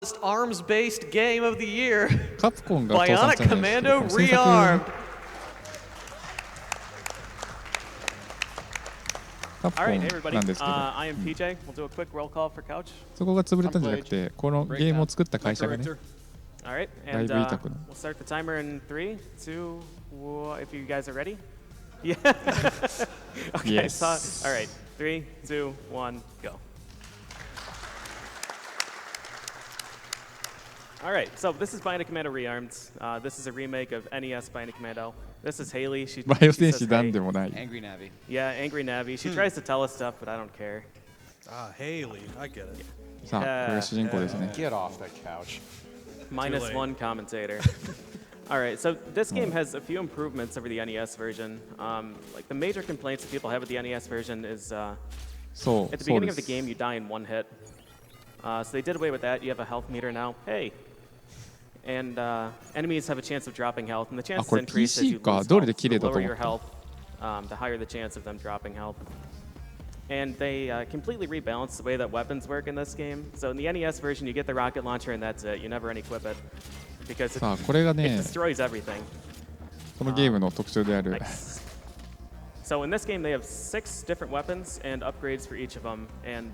arms-based game of the year. カプコンが倒産 Bionic したんじゃない Commando ですか。制作 Rearmed. カプ All コ right, ン hey everybody. なんですけど、 I am PJ. We'll do a quick roll call for Couch. そこが潰れたんじゃなくて、このゲームを作った会社がね、 All right, だい and ぶ痛くなる。 we'll start the timer in 3, 2, 1, if you guys are ready. Yeah. Okay. Yes. So, all right, 3, 2, 1, go. All right, so this is Bionic Commando Rearmed. This is a remake of NES Bionic Commando. This is Haley. She バイオ戦 says, 士なん hey. でもない。 Angry Navi. Yeah, Angry Navi. She tries to tell us stuff, but I don't care. Ah, Haley, I get it. さあ、これが主人公ですね。 Get off that couch. Minus late. one commentator. All right, so this game has a few improvements over the NES version. Like the major complaints that people have with the NES version is そう、 at the そう beginning で of the す。 game you die in one hit. So they did away with that. You have a health meter now. Hey. And enemies have a chance of dropping health, and the chances これ increase as you PC か。 lose どれで health. 綺麗 The だと lower 思 your った。 health, the higher the chance of them dropping health. And they completely rebalanced the way that weapons work in this game. So in the NES version, you get the rocket launcher and that's it. You never unequip it because it, さあ、これが it ね、 destroys everything. このゲームの特徴である Like, so in this game, they have 6 different weapons and upgrades for each of them, and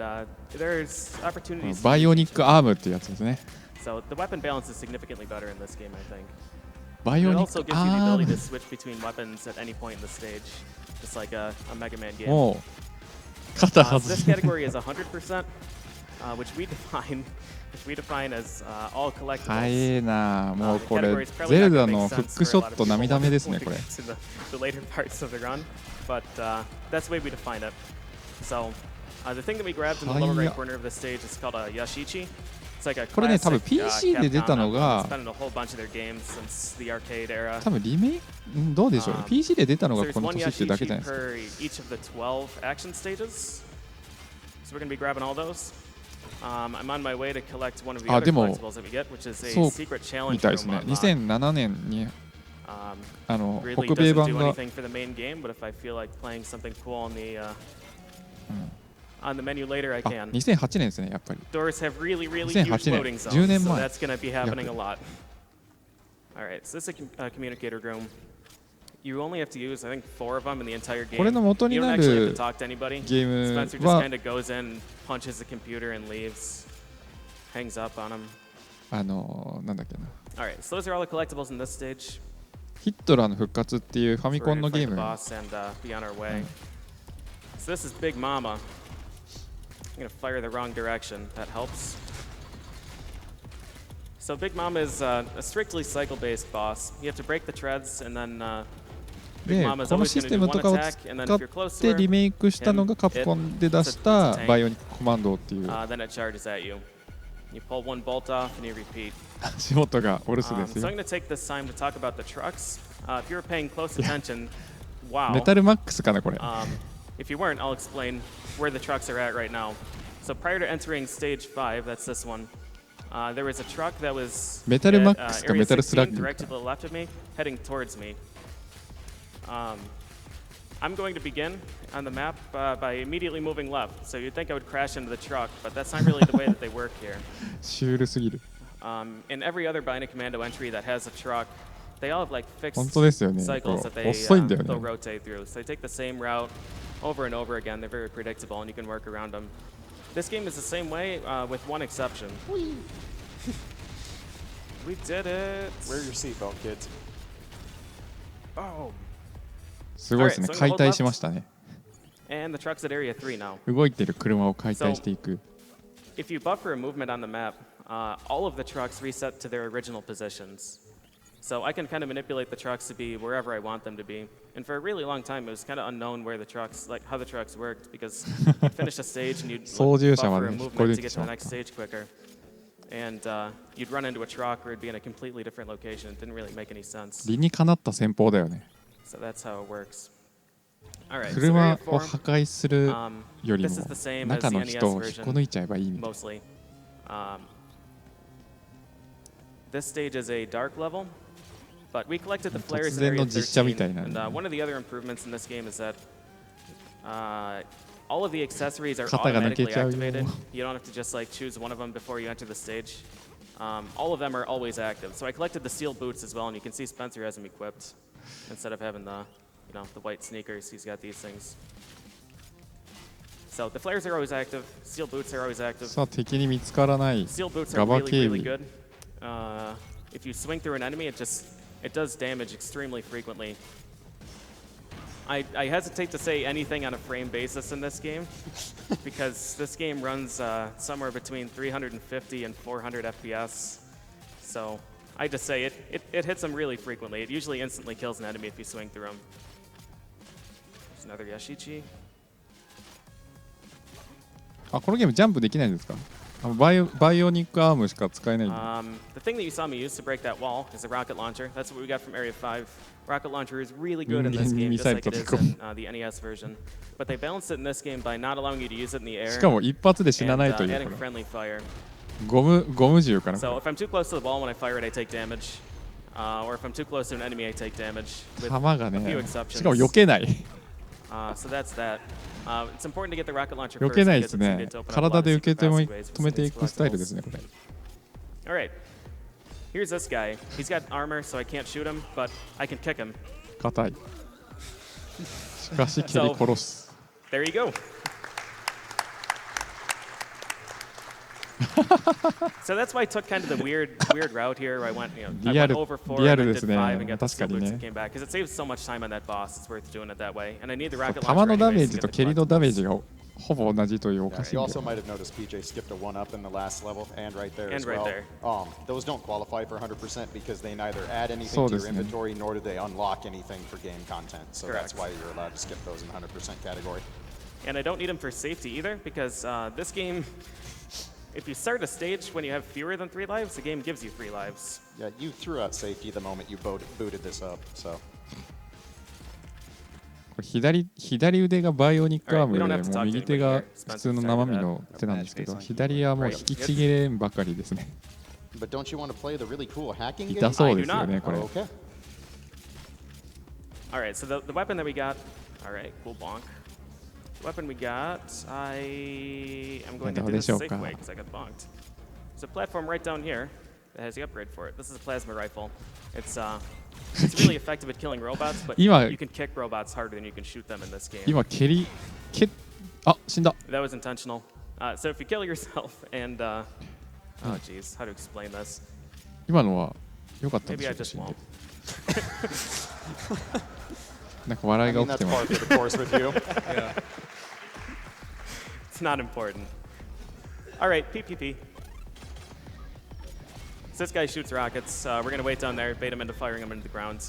there's opportunities. バイオニックアームっていうやつですね。 So the weapon balance is significantly better in this game, I think. バイオ It ニッ also ク gives you the アー ability to ム。 switch between weapons at any point in the stage, just like a Mega Man game. もう、肩 So 外 this して。 category is 100%, which we define as all collectibles. 早えな。もう The これ category is probably ゼ not ル gonna ダ make の sense フッ for ク a ショ lot ッ of ト people 涙目ですね when こ we れ。 get to the later parts of the run, but that's the way we define it. So the thing that we grabbed in the lower right corner of the stage is called a Yashichi. It's like a これね、多分 classic, PC で出たの Capcom. が It's been in a whole bunch of their games since the arcade era. 多分リメイクどうでしょうね。PC で出たの So が there's この one 年っていうだけじゃ Yashichi ないですか。 per each of the 12 action stages. So we're going to be grabbing all those. I'm on my way to collect one of the あ、 other でも collectibles that we get, which is a そう secret み challenge たいです room ね。 unlock. 2007年に Really 北米 doesn't 版 do が anything for the main game, but if I feel like playing something cool on the menu later, I あ can. 2008年ですねやっぱり。 Doors have really huge 2008年 loading 10 zones, 年 so 前 that's going to be happening a lot. All right, so this is a communicator room. You only have to use, I think, 4 of them in the entire game. これの元に You don't な actually have る to talk to anybody. ゲーム Spencer just は kind of goes in, punches the computer, and leaves. Hangs up on him. なんだっけな。 All right, so those are all the collectibles in this stage. ヒットラーの復活っていうファミ So コ we're ンの gonna ゲ fight ー the ム。 boss and be on our way. So this is Big Mama. I'm gonna fire the wrong direction. That helps. So Big Mama is a strictly cycle-based boss. You have to break the treads, and then Big で、 Mama's この always シス gonna テ do ム one とかを attack, and then 使 if you're っ close て to リ her, メイクしたのがカプコンで出したバイオニックコマンドっていう then it charges at you. You pull one bolt off, and you repeat. 足元がお留守です So よ I'm。going to take this time to talk about the trucks. If you were paying close attention, wow. メタルマックスかなこれ。 If you weren't, I'll explain where the trucks are at right now. So prior to entering stage 5, that's this one, there was a truck that was メタル at, マックスか area メタルスラッ 16, グ direct か to the left of me, heading towards me. I'm going to begin on the map by immediately moving left. So you'd think I would crash into the truck, but that's not really the way that they work here. シュールすぎる。 In every other Bionic Commando entry that has a truck, they all have like fixed 本当ですよね。 cycles that こ they う遅いんだよ they'll ね。 rotate through. So they take the same route over and over again. They're very predictable, and you can work around them. This game is the same way, with one exception. We did it. Wear your seatbelt, kids. Oh, すごいですね。 Alright, so 解体しましたね。 and the truck's at area 3 now. 動いてる車を解体していく。 If you buffer a movement on the map, all of the trucks reset to their original positions. So I can kind of manipulate the trucks to be wherever I want them to be. And for a really long time, it was kind of unknown where the trucks, like how the trucks worked, because you'd finish a stage and you'd 操縦者ま buffer で a 聞こえ movement て to き get ち to ま the っ next た。 stage quicker. And you'd run into a truck or it'd be in a completely different location. It didn't really make any sense. 理にかなった戦法だよね。 So that's how it works. All right, so 車 area を 4, 破壊するより this も is the same as 中 the の NES 人を引っこ version, 抜いちゃえばいいみたいな。 mostly. This stage is a dark level, but we collected the flares in 突然の area 実写みたい 13. な。 And one of the other improvements in this game is that all of the accessories are 肩が抜け automatically ちゃうよ。 activated. You don't have to just like choose one of them before you enter the stage. all of them are always active. So I collected the steel boots as well, and you can see Spencer has them equipped. Instead of having the, the white sneakers, he's got these things. So the flares are always active. Steel boots are always active. さあ敵に見つからない Steel boots are ガバ really, 警 really 備 good. If you swing through an enemy, it does damage extremely frequently. I hesitate to say anything on a frame basis in this game because this game runs somewhere between 350 and 400 FPS. So I just say it hits them really frequently. It usually instantly kills an enemy if you swing through them. There's another Yashichi. あこのゲームジャンプできないんですかバイオニックアームしか使えないんで The thing that you saw me use to break that wall is a rocket launcher. That's what we got from Area 5. Rocket launcher is really good in this game, just like it is in the NES version. But they balanced it in this game by not allowing you to use it in the air しかも一発で死な and ないという adding これ friendly fire. ゴム銃かな So if I'm too close to the wall when I fire it, I take damage. Or if I'm too close to an enemy, I take damage. With 弾が a few ね exceptions. しかも避けない So that's that. It's important to get the rocket launcher 避 first けないで because す it's ね needed to open up a lot 体 of で受 secret けても passagways with 止めてい Snake's くスタイルです collectibles. ねこれ All right. Here's this guy. He's got armor, so I can't shoot him, but I can kick him. 硬いしかし蹴り殺す There you go. So that's why I took kind of the weird route here where I went, I went over 4 and then did 5 and got the steel boots and came back. Because it saves so much time on that boss, it's worth doing it that way. And I need the rocket 弾 launcher のダメー anyways ジ to と get 蹴 the りのダメー collectibles. ジがほぼ同じというおかしい You んだ also よ might have noticed PJ skipped a 1-up in the last level and right there And as right well. there. Those don't qualify for 100% because they neither add anything So to your does- inventory nor do they unlock anything for game content. So that's Correct. why you're allowed to skip those in the 100% category. And I don't need them for safety either because this game, if you start a stage when you have fewer than 3 lives, the game gives you 3 lives. Yeah, you threw out safety the moment you booted this up. So これ左腕がバイオニックアームで Alright, we don't have to talk もう to 右 anybody 手が here. 普通の生身の手なんですけど左はもう引きちぎれんばかりですね but don't you want to play the really cool hacking game? 痛そうですよねこれ Okay. All right, so the weapon that we got, all right, cool bonk. The weapon we got, I am going to do this the safe way because I got bonked. There's a platform right down here that has the upgrade for it. This is a plasma rifle. It's really effective at killing robots, but you can kick robots harder than you can shoot them in this game. 今あ死んだ That was intentional. So if you kill yourself and, oh geez, how to explain this? 今のは良かったんで Maybe しょ I う just 死んで won't. なんか笑 I いが mean, 起きて that's ま par す for the course with you. It's not important. All right, PPP. So this guy shoots rockets. We're going to wait down there, bait him into firing him into the ground.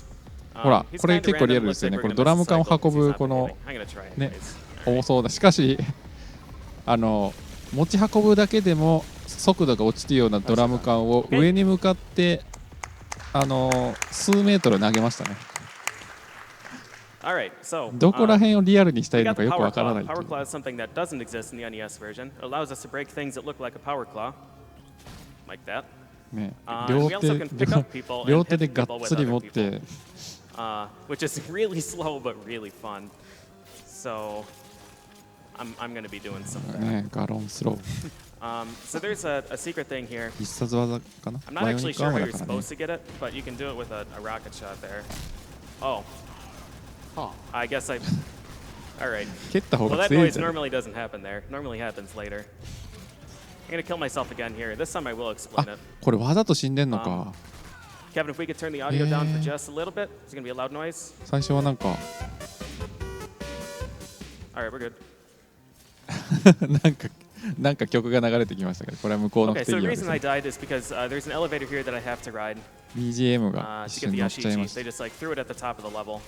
ほら He's これ kinda 結構リア random. ルですよ Looks ね like こ we're れ gonna ドラム miss 缶 a を cycle 'cause 運 he's ぶ not この behaving. I'm gonna try ね anyways. 重そうだしかし持ち運ぶだけでも速度が落ちてるようなドラム缶を上に向かって数メートル投げましたね All right, so どこら辺をリアルにしたい we の got か the よく power わからな claw. いってい Power う claw is something that doesn't exist in the NES version. It allows us to break things that look like a power claw, like that. ね and we also can pick up people and 両手 hit でがっ people with つり other 持って people, which is really slow but really fun. So I'm going to be doing some of that. ねガロンスロー So there's a secret thing here. 必殺技かな I'm not バイオ actually ニックア sure ーム how だ you're からね supposed to get it, but you can do it with a rocket shot there. Oh, Huh. I guess I. All right. 蹴った方 Well, が that 強いん noise じゃない normally doesn't happen there. Normally happens later. I'm gonna kill myself again here. This time I will explain あ it. これわざと死んでんのか Kevin, if we could turn the audio down for just a little bit, it's gonna be a loud noise. 最初はなんか All right, we're good. なんか曲が流れてきましたけどこれは向こうの Okay, 不手 so 際 the です reason I ね died is because there's an elevator here that I have to ride BGM が to 一 get 瞬 the 乗っちゃいま Yashichi. し They た just like threw it at the top of the level,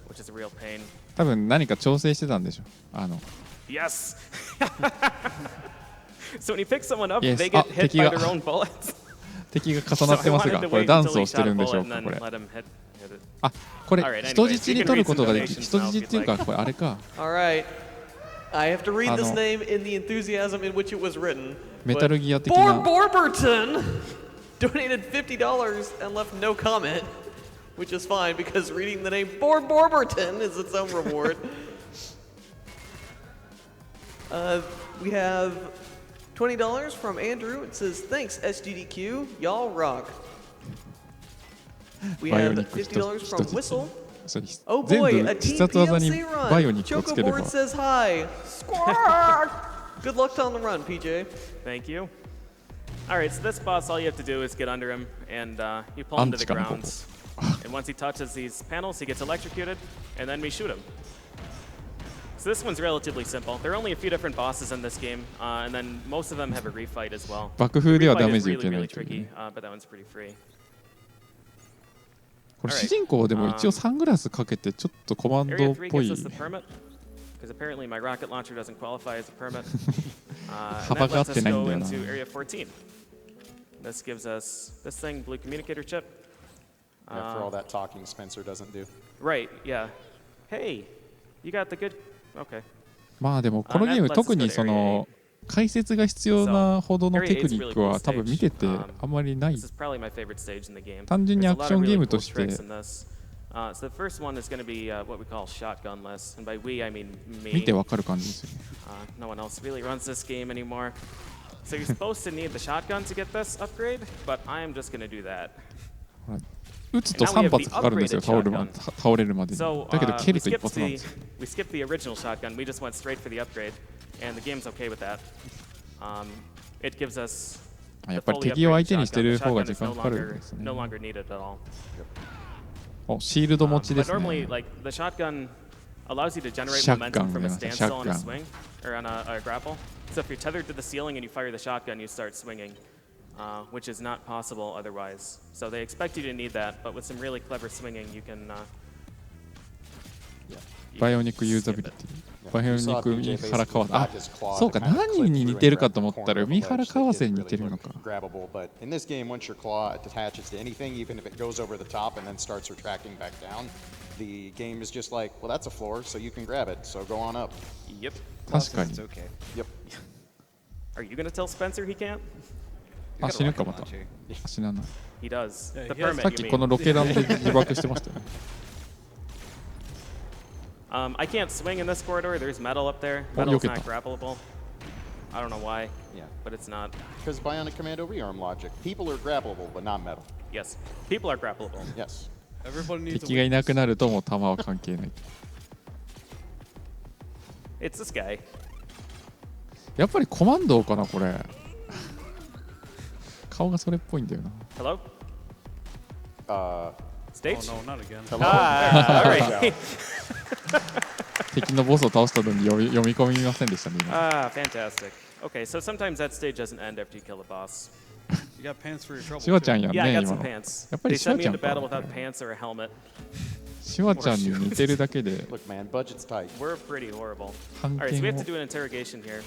which is a real pain. 多分何か調整してたんでしょ Yes. So when you pick someone up, Yes. they get hit by 敵が their own bullets. 敵が So 重な I ってます wanted が to これ wait ダン until スを he してる shot ん a でしょ bullet う and か then これ let him hit it. あこれ Alright, 人 anyways, 質 you に can 取る read ことがで some き donations 人 now 質 if っていう you'd かこれあれか All right. I have to read this Ano. name in the enthusiasm in which it was written. メタルギア的 Bor な Borberton donated $50 and left no comment, which is fine because reading the name Bor Borberton is its own reward. We have $20 from Andrew. It says, thanks, SGDQ. Y'all rock. We バイオ have ニック$50 from Whistle. そう Oh 全 boy, 部 a 必 Team 殺技に PLC バイオ run. ニックをつければ Chocoboard says hi. Squawk! Good luck on the run, PJ. Thank you. All right, so this boss, all you have to do is get under him, and you pull him to the アンチかな、ここ。 ground. And once he touches these panels, he gets electrocuted, and then we shoot him. So this one's relatively simple. There are only a few different bosses in this game, and then most of them have a refight as well. 爆風では Refight ダメー is ジ受け really, ない really という tricky, ね。 but that one's pretty free. これ主人公でも一応サングラスかけてちょっとコマンド Area っ 3ぽ gives い us the permit, because apparently my rocket launcher doesn't qualify as a permit. And 幅 that が合 lets って us ないん go だよな。 into Area 14. This gives us this thing, blue communicator chip. Yeah, for all that talking Spencer doesn't do. Right, yeah. Hey, you got the good. Okay. まあでもこのゲーム特にその解説が必要なほどのテクニックは多分見ててあんまりない。 This is probably my favorite stage in the game. 単純に There's ア a ク lot ショ of ンゲー really ム cool として tricks in this. So the first one is going to be what we call shotgunless, and by we I mean 見て me. わかる感じですよね。 No one else really runs this game anymore. So you're supposed to need the shotgun to get this upgrade, but I am just going to do that. 撃つと3発かかるんですよ、倒れるまでに。 So だけど蹴 we ると一 skipped 発なん the ですよ。 we skipped the original shotgun. We just went straight for the upgrade, and the game's okay with that. It gives us やっ the ぱり fully 敵を upgraded 相手にしてる shotgun. The 方が shotgun 時 is 間 no かかるん longer ですね。 no longer needed at all. お、シールド持ちで But すね。 normally, like the shotgun allows you to generate Shotgun, momentum from a yeah, standstill on a shotgun. swing or on a grapple. So if you're tethered to the ceiling and you fire the shotgun, you start swinging, which is not possible otherwise. So they expect you to need that, but with some really clever swinging, you can. You バイオ can ニックユーザビ skip リ it. ティ。バイオニック三原川瀬。あ、 claw そう to か、 kind of 何 clip に似 through てる and か grab と思 the ったら corner of 三 the 原 ledge 川 that 瀬 is に似て really るのか。 grabbable, but in this game, once your claw attaches to anything, even if it goes over the top and then starts retracting back down, the game is just like, well, that's a floor, so you can grab it, so go on up. Yep. 確かに。 It's okay. Yep. Are you gonna tell Spencer he can't? あ、 You got a 死ぬか rocket また。 launcher. あ、死なない。 He does. Yeah, The he has- permit. さっ You き mean. このロケランで自爆してましたよね。I can't swing in this corridor. There's metal up there. Oh, Metal's you not can- grappleable. I don't know why, Yeah. but it's not. Because Bionic Commando rearm logic. People are grabbable, but not metal. Yes, people are grappleable. Yes. Everybody needs a 敵がいなくなるともう弾は関係ない。 It's this guy. やっぱりコマンドーかな、これ。顔がそれっぽいんだよな。 Hello? Stage? Oh no, not again. Ah, all right. 敵のボスを倒したのに読み込みませんでしたね。今 Ah, fantastic. Okay, so sometimes that stage doesn't end after you kill the boss. You got pants for your trouble. シュワちゃん too. やん Yeah, I ね、 got 今 some の。 pants. やっぱり They シュ sent ワ me ちゃ into んか battle な。 without pants or a helmet. シュワちゃんに似てるだけで Look, man, budget's tight. We're pretty horrible. 半 All right, so we have 券 to を do an interrogation here.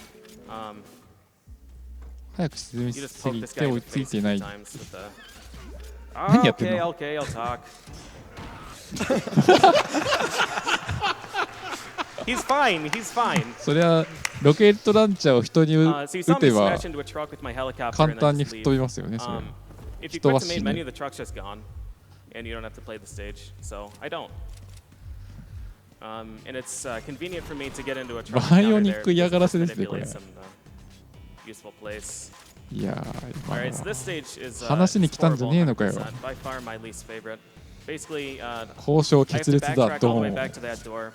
早く沈み You す just poke ぎ this て guy 追 in い the つい face て a な few い。 times with the. 何やってん Okay, の okay, I'll talk. He's fine. He's fine. そりゃロケットランチャーを人に So you saw 撃 me てば smash into a truck with my helicopter 簡 and 単 then に just 吹っ飛び leave. ますよね、それは。 If you 人 quit は the 死 main ぬ menu, the truck's just gone, and you don't have to play the stage. So I don't. And it's convenient for me to get into a truck バイ down オニ there ック嫌がらせ to ですね、これ manipulate。some useful place. いやー、 All right, 今 so this stage is 話に来たんじゃねえのかよ。 by far my least favorite. Basically, 交渉 I have 決 to 裂だ、 backtrack ド all the way ーン。 back to that door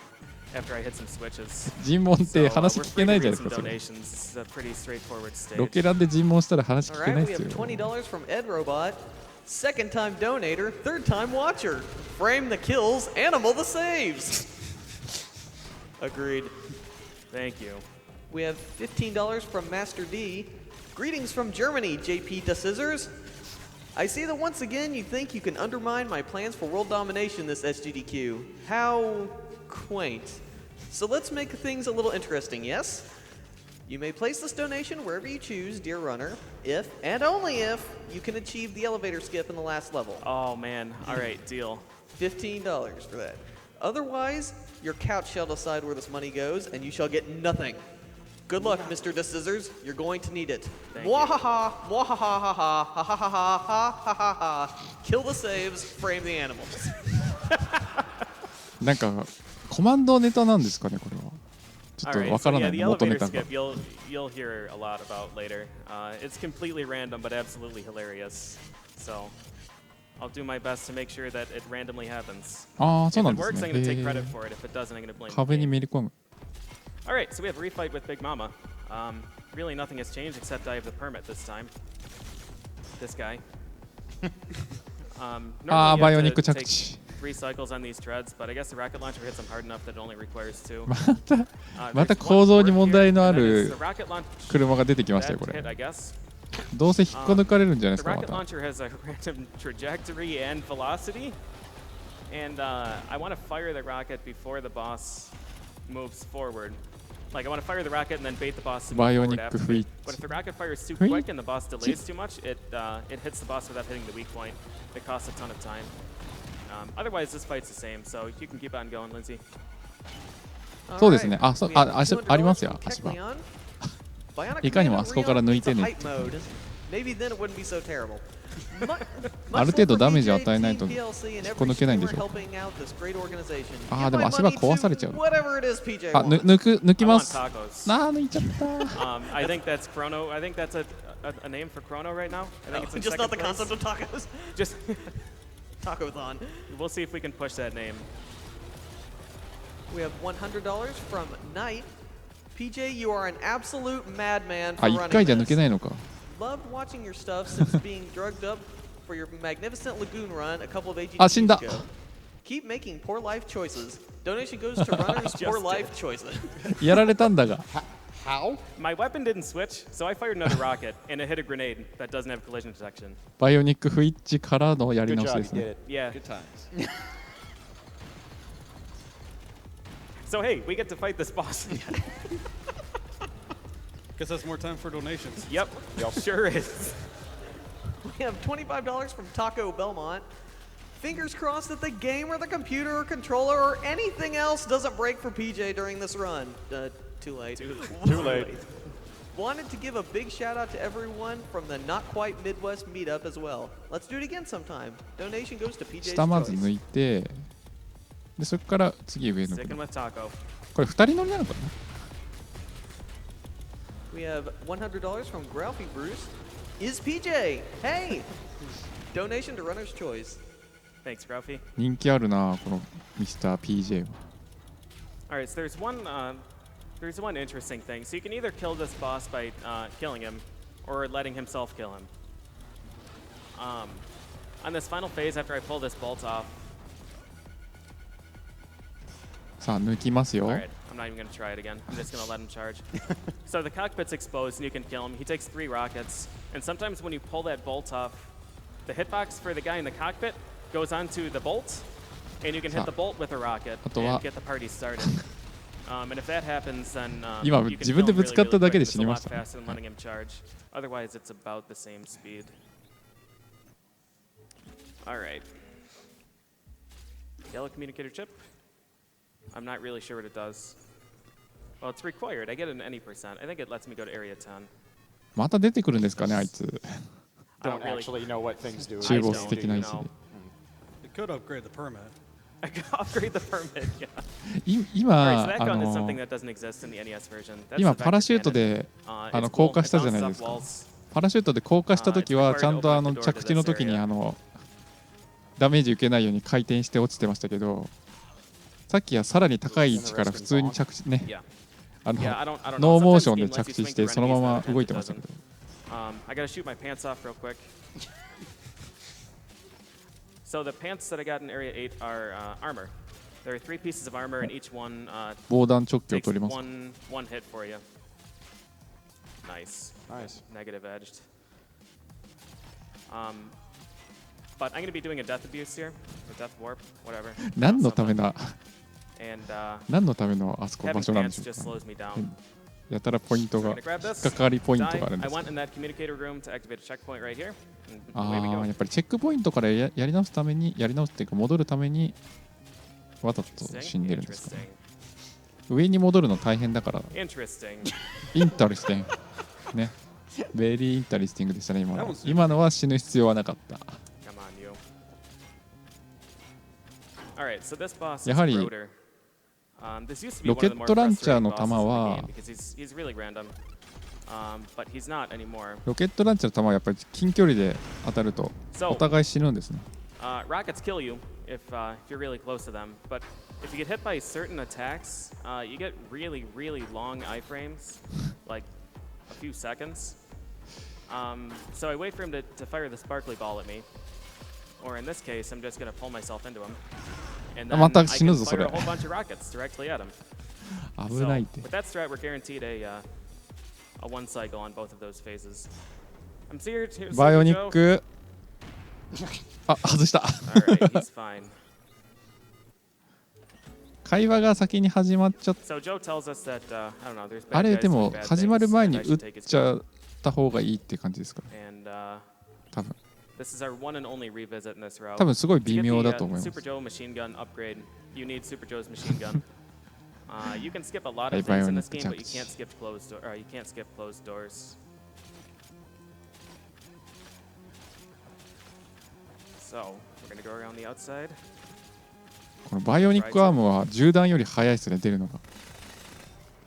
after I hit some switches. 尋問っ So, て we're 話聞 free け to ないじゃ read ないです some か、それ。 donations. This is a pretty straightforward ロ stage. ケランで尋問したら話 All 聞け right, ない we です have よ。 $20 from Ed Robot. Second time donator, third time watcher. Frame the kills, animal the saves. Agreed. Thank you. We have $15 from Master D. Greetings from Germany, JP Da Scissors. I see that once again you think you can undermine my plans for world domination this SGDQ. How quaint. So let's make things a little interesting, yes? You may place this donation wherever you choose, dear runner, if, and only if, you can achieve the elevator skip in the last level. Oh man. All right, deal. $15 for that. Otherwise, your couch shall decide where this money goes, and you shall get nothing. Good luck, Mr. Da Scissors. You're going to need it. Thank you. Mwahaha, mwahaha, ha ha ha ha ha ha ha ha. Kill the saves, frame the animals. なんかコマンドネタなんですかね、これは。ちょっ All と right, わ so からな yeah, い the の元ネ elevator タが skip you'll hear a lot about later. It's completely random, but absolutely hilarious. So I'll do my best to make sure that it randomly happens. ああそう If なん it です works, ね I'm going to take へ credit ー for it. If it doesn't, I'm going to blame the 壁に game. めり込む All right, so we have refight with Big Mama. Really, nothing has changed except I have the permit this time. This guy. あ Normally あ you バイ have オニッ to ク着 take 地 3 cycles on these treads, but I guess the rocket launcher hits them hard enough that it only requires 2. また There's 構造 one に warp 問 here, 題のあ and then it's る the rocket launch 車が出てきましたよ that これ hit, I guess. どうせ引っこ抜かれるんじゃないで The すかま rocket た launcher has a random trajectory and velocity, and I want to fire the rocket before the boss moves forward. Like I want to fire the rocket and then bait the boss to move forward Bionic after. Fleet. But if the rocket fires too Fleet. quick and the boss delays too much, it hits the boss without hitting the weak point. It costs a ton of time. Otherwise, this fight's the same, so you can keep on going, Lindsay. そうですね Alright, あそう we have あ足 $200 ありますよ from 足場 Kecleon. Bionic いかにも Commando あそこから Rion 抜いて needs a ね hype mode. Maybe then it wouldn't be so terrible. ある程度ダメージを与えないと引っこ抜けないんでしょうあーでも足場壊されちゃうあ抜き I ま want す tacos. あー抜いちゃった I think that's Chrono. I think that's a name for Chrono right now. I think it's in Just not the second place. concept of tacos. Just Taco-thon. we'll see if we can push that name. We have $100 from Knight. PJ, you are an absolute madman for あ1 running 回じゃ抜け this. ないのか Loved watching your stuff since being drugged up for your magnificent lagoon run a couple of AGDs あ死んだ ago. Keep making poor life choices. Donation goes to runners' poor Just life choices. やられたんだが How? My weapon didn't switch, so I fired another rocket, and it hit a grenade that doesn't have collision detection. バイオニックフイッチからのやり Good 直し job, で you すね did it. Yeah. Good times. So hey, we get to fight this boss. Guess that's more time for donations. Yep. Sure is. We have $25 from Taco Belmont. Fingers crossed that the game or the computer or controller or anything else doesn't break for PJ during this run. Too late. Too late. Wanted to give a big shout out to everyone from the Not Quite Midwest meetup as well. Let's do it again sometime. Donation goes to PJ's 下まず choice. 抜いてでそこから次上抜 Sticking く with Taco. これ2人乗りなのかな We have $100 from Ralphie Bruce. Is PJ? Hey! Donation to Runner's Choice. Thanks, Ralphie. 人気あるなこのミスター PJ は All right, so there's one interesting thing. So you can either kill this boss by killing him, or letting himself kill him. On this final phase, after I pull this bolt off, さあ抜きますよ all right, I'm not even gonna try it again. I'm just gonna let him charge. So the cockpit's exposed, and you can kill him. He takes 3 rockets, and sometimes when you pull that bolt off, the hitbox for the guy in the cockpit goes onto the bolt, and you can hit the bolt with a rocket あとは and get the party started. And if that happens, then 今 you can 自分 kill で him ぶつかった really, だけ really で quick. 死 It's に a ま lot した faster than letting him charge. Otherwise, it's about the same speed. All right. Yellow communicator chip. I'm not really sure what it does. Well, it's required. I get it in any percent. I think it lets me go to area 10. また出てくるんですかねあいつ I don't Don't really. actually know what things do. 中 I ボ don't, ス的な位置 no. で It could upgrade the permit. I could upgrade the permit. Yeah. 今 All right, so that あ gun is の something that doesn't exist in the NES version. That's 今 the パラ vector シュート cannon. で It's 降 cool. 下したじゃ It ない bounces ですか off walls. パラシュートで降下した時は it's ちゃんと required to open the door to 着地の時 this に area. ダメージ受けないように回転して落ちてましたけどさっきはさらに高い位置から普通に着地ね Yeah. あの Yeah, I don't know. ノーモーション Sometimes で Game 着 lets 地 you し swing て through そのま enemies, ま other times 動いて it ましたけ doesn't. ど I gotta shoot my pants off real quick. So the pants that I got in Area 8 are armor. There are 3 pieces of armor, and each one 防弾チョッキを takes 取ります one hit for you. Nice. Nice. Negative edged. But I'm gonna be doing a death abuse here, or death warp, whatever. 何のための And 何のためのあそこ having 場所なんで pants しょ just うか slows me down. やたらポイント So が I'm gonna grab 引 this. っかかりポイント Die. があるんで I す went in that communicator room to activate a checkpoint right here. And あ away we あ go. やっぱりチェックポイントからやり直すためにやり直すっていうか戻るためにわざと死んでるんですかね Interesting. 上に戻るの大変だから Interesting. インタレスティングねベリーインタレスティングでしたね今の That one's 今のは死ぬ必要はなかった Come on, you. All right, so this boss is やはり Rotor. This used to be one of the more ロケットランチャー frustrating の bosses 弾 in the は game because he's really random. But he's not anymore. ロケットランチャーの弾はやっぱり近距離で当たると So お互い死ぬんですね。 rockets kill you if you're really close to them, but if you get hit by certain attacks, you get really, really long iframes, like a few seconds. So I wait for him to fire the sparkly ball at me, or in this case, I'm just gonna pull myself into him, and then また I 死ぬ can ぞそ fire れ。 a whole bunch of rockets directly at him. 危 So ないって。 with that strat, we're guaranteed a one cycle on both of those phases. I'm serious. バイオニック。あ、外した。 All right, he's fine. 会話が先に始まっちゃっ So Joe tells us that I don't know. There's あ bad れ guys で doing も bad 始まる things, 前 and に I 撃っ should take his ちゃ gun. った方がいいって感じですかね。 And 多分。 this is our one and only revisit in this route. 多分すごい To 微 get 妙 the, だと思います。 Super Joe machine gun upgrade, you need Super Joe's machine gun. You can skip a lot Hey, of things in this Bionic game, but you Jacks. can't skip you can't skip closed doors. So we're gonna go around the outside. このバイオニックアームは銃弾より速いですね、出るのが。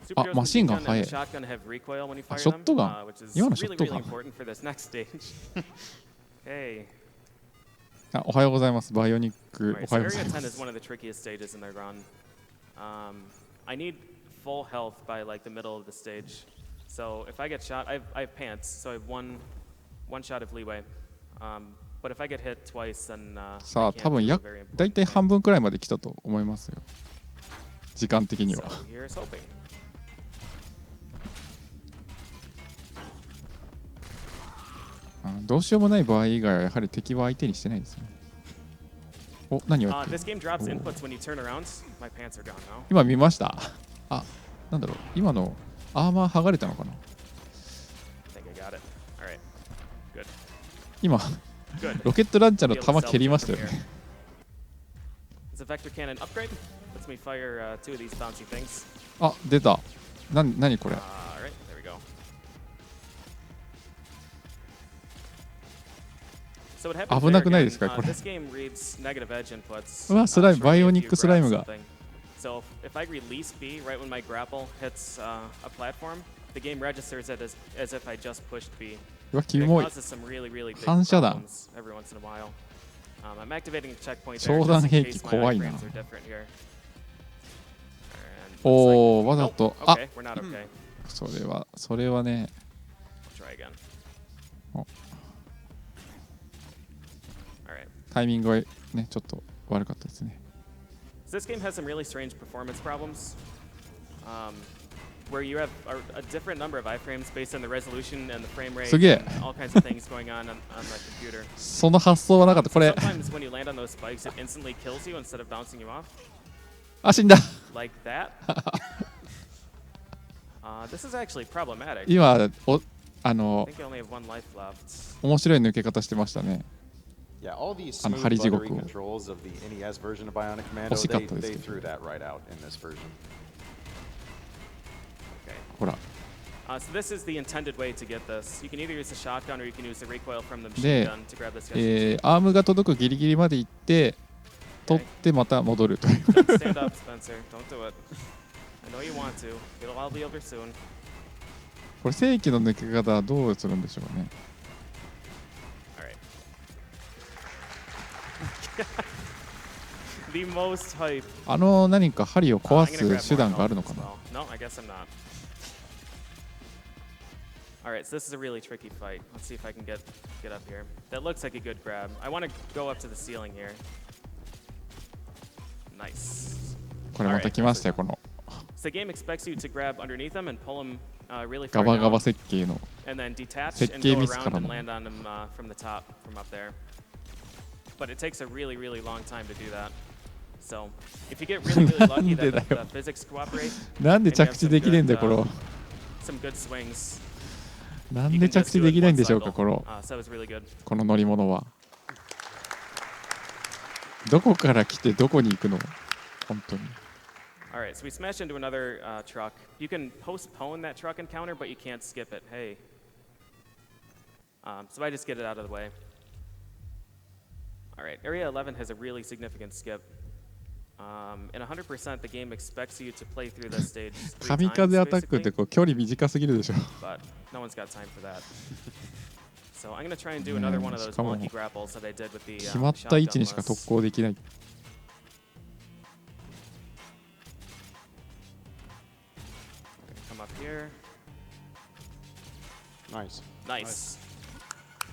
Super Ah, Joe's machine gun gun and the 速い。 shotgun have recoil when you fire ショットガン。 them, which is 今のショ really, ット really ガン。 important for this next stage. Hey. あ、おはようございます。バイオニック、 Alright, お so はようご area ざいま 10 is す。 one of the trickiest stages in the run. I need full health by like the middle of the stage. So if I get shot, I have pants, so I have one shot of leeway. But if I get hit twice, then さ I あ、多 can't 分 do や a very だい important たい thing. 半分くらいまで来たと思いますよ。時間的には。 So here's hoping. どうしようもない場合以外はやはり敵は相手にしてないですね。お、何をやってる This game drops inputs when you turn around. My pants are gone now. 今見ました。あ、なんだろう。今のアーマー剥がれたのかな I think I got it. Alright. Good. 今、 Good. ロケットランチャー Be の able to 弾蹴りましたよ self-jump ね。 here. It's a vector cannon upgrade. Lets me fire two of these bouncy things. あ、出た。何これ Alright, there we go. So what happens 危なくない there ですか again, これ。 this game reads negative edge inputs. うわ、スライム、 shortly バイオ after ニ you ックスライム grab が。 something. So if I release B right when my grapple hits a platform, the game registers it as if I just pushed B. うわ、 And キ it モい。 causes some really, really big 反射弾。 problems every once in a while. I'm activating a checkpoint there 長弾 just in 兵器 case my 怖いな。 iframes are different here. And looks おー、 like- わざと。 Nope, あ、 okay, we're not okay. それはね。 We'll try again. お All right. タイミングはね、ちょっと悪かったですね。 So this game has some really strange performance problems, where you have a different number of iframes based on the resolution and the frame rate, すげえ。 and all kinds of things going on the computer. その発想はなかった。こ So れ。 sometimes when you land on those spikes, it instantly kills you instead of bouncing you off, あ、死んだ。 like that. This is actually problematic. 今、I think I only have one life left. 面白い抜け方してましたね。 Yeah, all these あの、 smooth 針地獄 buttery を。 controls of the NES version of Bionic Commando, 欲しかっ they, たです they けど。 threw that right out in this version. Okay. ほら。 So this is the intended way to get this. You can either use the shotgun or you can use the recoil from the machine で gun to grab this SMG. アームが届くギリギリまで行って取ってまた戻るという Stand up, Spencer. Don't do it. I know you want to. It'll all be over soon. これ正規の抜け方はどうするんでしょうね All right. The most hype. 何か針を I'm 壊 gonna grab す手 more 段があ health るの as かな well. No, I guess I'm not. All right, so this is a really tricky fight. Let's see if I can get up here. That looks like a good grab. I want to go up to the ceiling here. Nice. これまた来ましたよこの So the game expects you to grab underneath them and pull them really ガ far バガバ down, 設計の and then detach 設 and 計 go ミスか around ら and の land on them from the top, from up there. But it takes a really, really long time to do that. So if you get really, really lucky なんで that だよ the physics cooperate, なんで and you have 着地 some できねえんだ good, よこの some good swings, なん you で can 着 just 地 do で it きない one んでしょうか cycle. この So that was really good. この乗り物はどこから来てどこに行くの本当に All right, so we smashed into another truck. You can postpone that truck encounter, but you can't skip it. Hey. So I just get it out of the way. All right, Area 11 has a really significant skip. In 100%, the game expects you to play through this stage 3神 times, 風アタックって basically, こう距離短すぎるでしょ。 but no one's got time for that. So I'm gonna try and do another one of those しかも wonky grapples that I did with the 決まった位置にしか shotgunless. 特攻できない。 Come up here. Nice. Nice.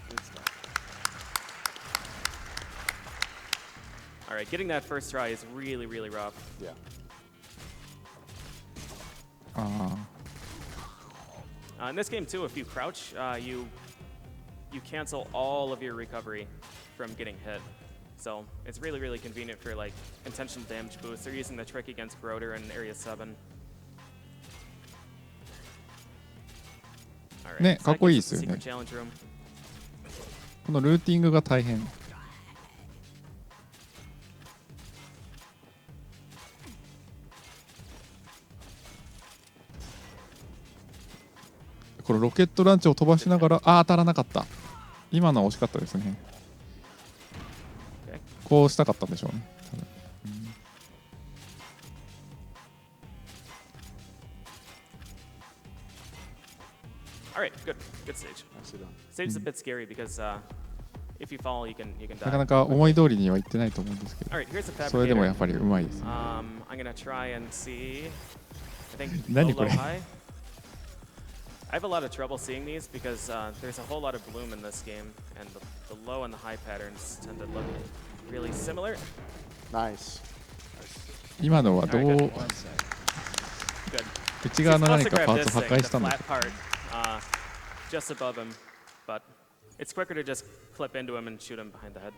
Good stuff. All right, getting that first try is really, really rough. Yeah. あ In this game too, if you crouch, you cancel all of your recovery from getting hit. So it's really, really convenient for like intentional damage boosts. They're using the trick against Broder in Area 7. All right, ね、 so かっ that こいい gives で us す the よね。 secret challenge room. このルーティングが大変。これロケットランチを飛ばしながら、当たらなかった。今のは惜しかったですね。 Okay. こうしたかったんでしょうね。多分 All right, good, good stage. Nicely done. Stage is a bit scary because if you fall, you can なか die. なか思い通りにはいってないと思うんですけど All right, here's the それでもや fabricator. っぱりうまいですね。 I'm gonna try and see. I think 何 low, こ low, れ high. I have a lot of trouble seeing these because there's a whole lot of bloom in this game, and the low and the high patterns tend to look really similar. Nice. 今のはどう Good. 内 He's 側の supposed 何 to か grab パー this ツ破 thing, 壊 the したんだ flat part, just above him, but it's quicker to just clip into him and shoot him behind the head.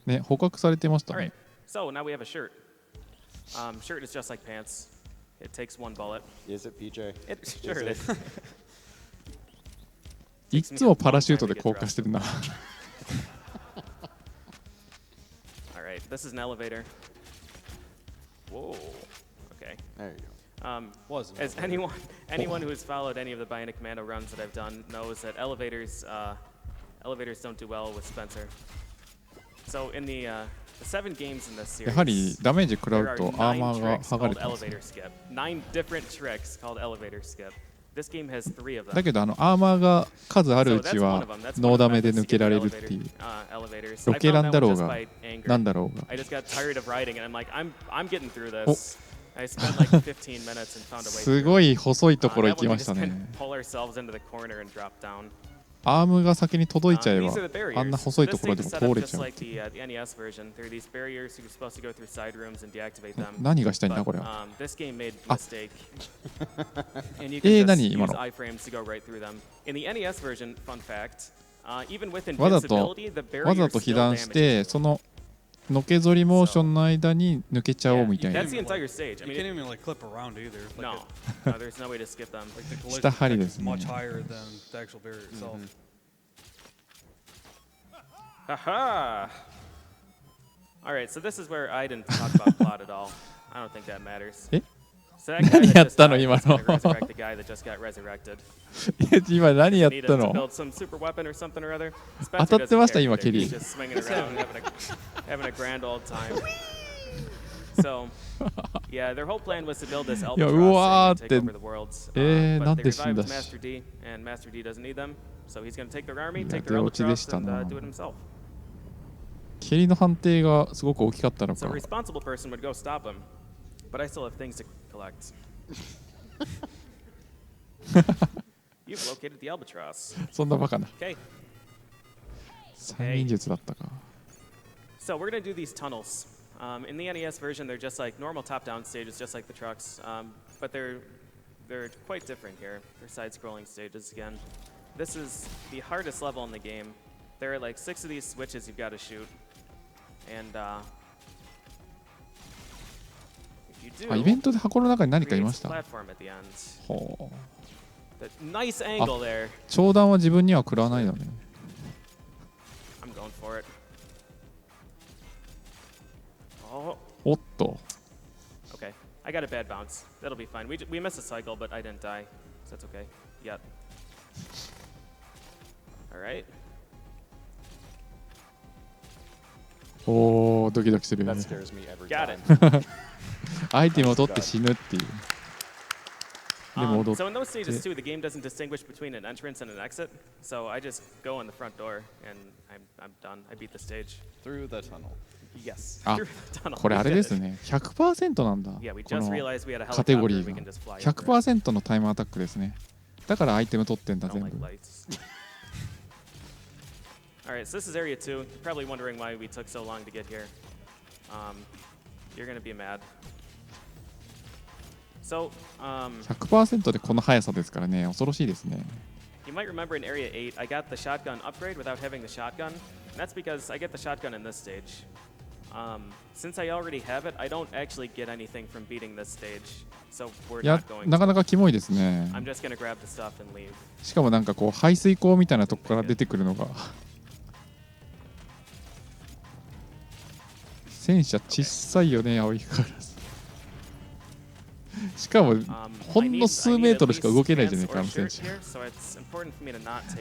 ね、捕獲されてました All right, ね。 so now we have a shirt. Shirt is just like pants. It takes one bullet. Is it PJ? It sure it is. いつもパラシュートで降下してるな。 All right, this is an elevator. Whoa. Okay. There you go. Wasn't As it? anyone who has followed any of the Bionic Commando runs that I've done knows that elevators don't do well with Spencer. So in the 7 games in this series, やはりダメージ食ら there う are とアーマ 9ーが tricks 剥がれ called てますね。 elevator skip. 9 different tricks called elevator skip. This game has 3 of them. だけどアーマーが数ある So う that's ち one は of them. That's ノ one ー of ダ the メで methods 抜 to け get られ to るっていう elevators. ロ I ケラ found ン that だろ one う just が by anger. なんだろうが I just got tired of writing, and I'm like, I'm getting through this. I spent like 15 minutes and found a way す through. ごい細いと Uh, ころ that 行き one we ました just ね can pull ourselves into the corner and drop down. アームが先に届いちゃえば These are the barriers. あんな細い This ところで thing's も set 通 up れち just ゃう like the NES version. There are these barriers you're supposed to go through side rooms and deactivate them. 何がしたいんだ But これは this game made a あ mistake. And you can just 何今 use の iframes to go right through them. In the NES version, fun fact, even with わざと invincibility, the わざ barriers と被 still 弾し damage て you. そののけぞりモーションの間に抜けちゃおうみたいな That's the entire stage. I You mean, can't even like clip around either. Like no, it- no, there's no way to skip them. like the collision 下針 effect で is すね much higher than the actual barrier itself. Haha! All right, so this is where I didn't talk about plot at all. I don't think that matters. え So that guy that 何やっ just たの died 今 was gonna の resurrect the guy that just got resurrected. 今何やっ Needed た to の build some super weapon or something or other. 当た Spencer ってました doesn't care 今 either. ケリ He's ー just swinging around, having a grand old time. So, yeah, their whole plan was to build this いや Albatross うわー thing って and take over the worlds. なん But で they 死んだ revived し Master D, and Master D doesn't need them. So he's going to take their army, いや take 出 their 落ちで Albatross, した and な do it himself. 蹴りの判定がすごく大きかったの So か a responsible person would go stop him, but I still have things to collect. You've located the Albatross. そんなバカな Okay, 催眠術だったか so we're gonna do these tunnels. In the NES version, they're just like normal top-down stages, just like the trucks, but they're quite different here. They're side-scrolling stages again. This is the hardest level in the game. There are like 6 of these switches you've got to shoot, and if you あイベ do, ントで箱の中に何かいま creates し a た platform at the end. ほう The nice angle there. 長弾は自分には食らわないのね I'm going for it. Oh, おっと okay. I got a bad bounce. That'll be fine. We missed a cycle, but I didn't die, so that's okay. Yet. All right. おおドキドキする。 That scares me every Got time. it. アイテムを取って死ぬっていう。で戻っ So in those stages て too, the game doesn't distinguish between an entrance and an exit. So I just go in the front door and I'm done. I beat the stage. Through the tunnel. Yes. あ Through the tunnel. これあれです We did it. ね 100% なんだ Yeah, we こ just の realized we had a カテ helicopter ゴリ and ー we が can just fly over it. 100% のタイムアタックですね。だからアイテム取ってんだ I don't 全 like 部。 lights. All right, so this is area 2. You're probably wondering why we took so long to get here. You're gonna be mad. So, 100% でこの速さですからね恐ろしいですね。 you might remember in area 8, I got the shotgun upgrade without having the shotgun. And that's because I get the shotgun in this stage. Since I already have it, I don't actually get anything from beating this stage. So we're いや not going なか to. なかキモいですね。 I'm just gonna grab the stuff and leave. しかもなんかこう排水口みたいなとこから出てくるのが戦車小さいよね青いからしかも ほんの数メートルしか動けないじゃないかあの戦車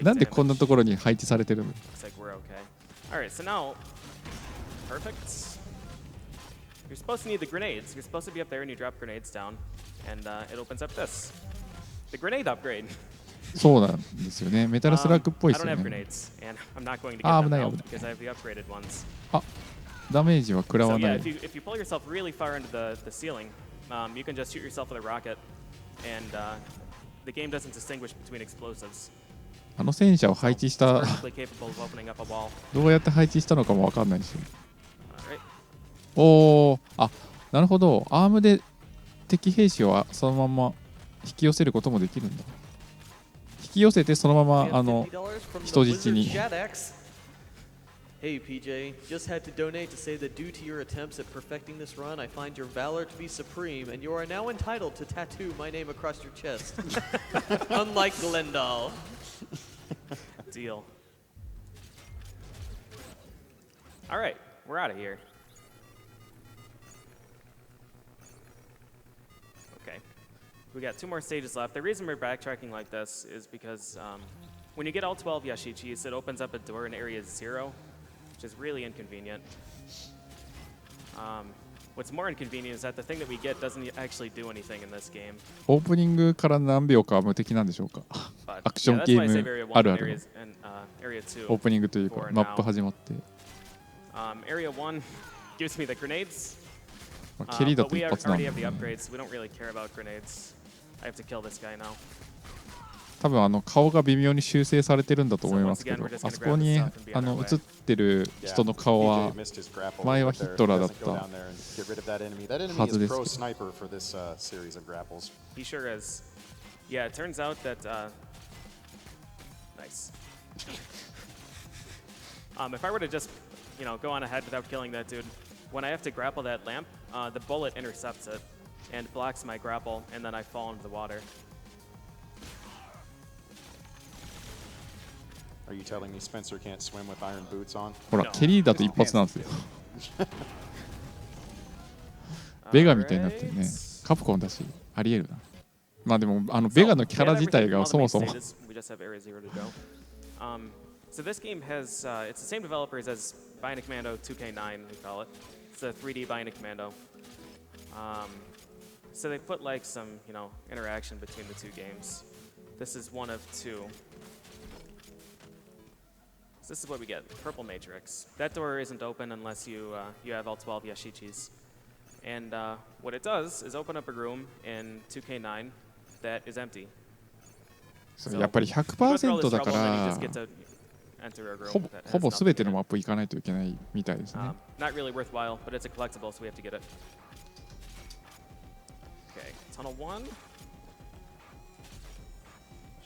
なんでこんなところに配置されてるの Looks like we're okay. Alright, so now. Perfect. You're supposed to need the grenades. You're supposed to be up there and you drop grenades down. And it opens up this. The grenade upgrade. そうなんですよねメタルスラッグっぽい I です don't よ have ね grenades. And I'm not going to get あ them 危ない out 危ない because I have the upgraded ones. ダメージは食ら So わな yeah, い if you pull yourself really far into the ceiling, you can just shoot yourself with a rocket. And the game doesn't distinguish between explosives. あの戦車を配置し It's た perfectly capable of opening up a wall. どうやって配置したのかもわかんないし Alright. おおあなるほどアームで敵兵士をそのまま引き寄せることもできるんだ引き寄せてそのま We ま have あの $50 from the 人質に Wizard Shadex. Hey PJ, just had to donate to say that due to your attempts at perfecting this run, I find your valor to be supreme, and you are now entitled to tattoo my name across your chest. Unlike Glendal. Deal. All right, we're out of here. Okay, we got 2 more stages left. The reason we're backtracking like this is because when you get all 12 Yashichis, it opens up a door in area 0, which is really inconvenient. What's more inconvenient is that the thing that we get doesn't actually do anything in this game. オープニングから何秒かは無敵なんでしょうか But アクショ yeah, ン that's ゲ why I ー save ム area 1ある and ある area 2. オープニングというか for マップ now. 始まって Area 1 gives me the grenades. まあ蹴りだ But と we 一発なん already で have the ね upgrades, so we don't really care about grenades. I have to kill this guy now. 多分あの顔が微妙に修正されてるんだと思いますけ So ど once again, we're just あそこに gonna grab the stuff and be on あの our way. 映ってる Yeah, 人の顔は PJ missed his grapple 前は right ヒ there. ットラーだっ He doesn't go た down there and get rid of that enemy. That enemy はず is です pro けど sniper for this series of grapples. He sure is. Yeah, it turns out that. Nice. If I were to just, go on ahead without killing that dude, when I have to grapple that lamp, the bullet intercepts it and blocks my grapple, and then I fall into the water. Are you telling me Spencer can't swim with iron boots on? ほら No. 蹴りだと一発なんですよベガみたいになってるね Alright. カプコンだしありえるなまあでもあのベガのキャラ自体がそもそも We just have area 0 to go. So this game has it's the same developers as Bionic Commando 2K9 we call it. It's a 3D Bionic Commando. So they put like some interaction between the 2 games. This is one of 2. So this is what we get: Purple Matrix. That door isn't open unless you have all 12 Yashichis. And what it does is open up a room in 2K9 that is empty. そうやっぱり You go through all 100% this だ trouble か and then you ら just get to enter a room ほぼ that has ほぼ nothing 全て in の it. マップ行かないといけないみたいですね Not really worthwhile, but it's a collectible, so we have to get it. Okay, tunnel 1.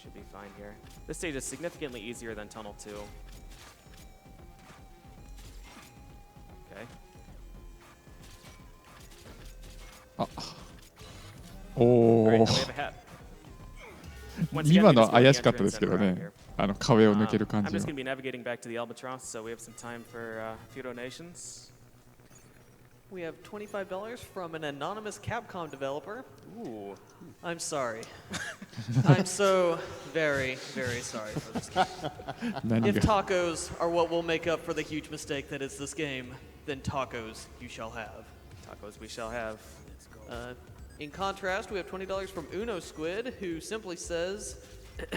Should be fine here. This stage is significantly easier than tunnel 2. Okay. お Alright, お now we have a hat. Once again, 今 we の just go to 怪 the しかったで entrance すけ and ど around ね here. あの壁を抜ける I'm 感じ just は going to be navigating back to the Albatross, so we have some time for a few donations. We have $25 from an anonymous Capcom developer. Ooh. I'm sorry. I'm so very, very sorry for this game. 何 If が tacos are what will make up for the huge mistake that is this game, then tacos you shall have. Tacos we shall have. In contrast, we have $20 from Uno Squid, who simply says, う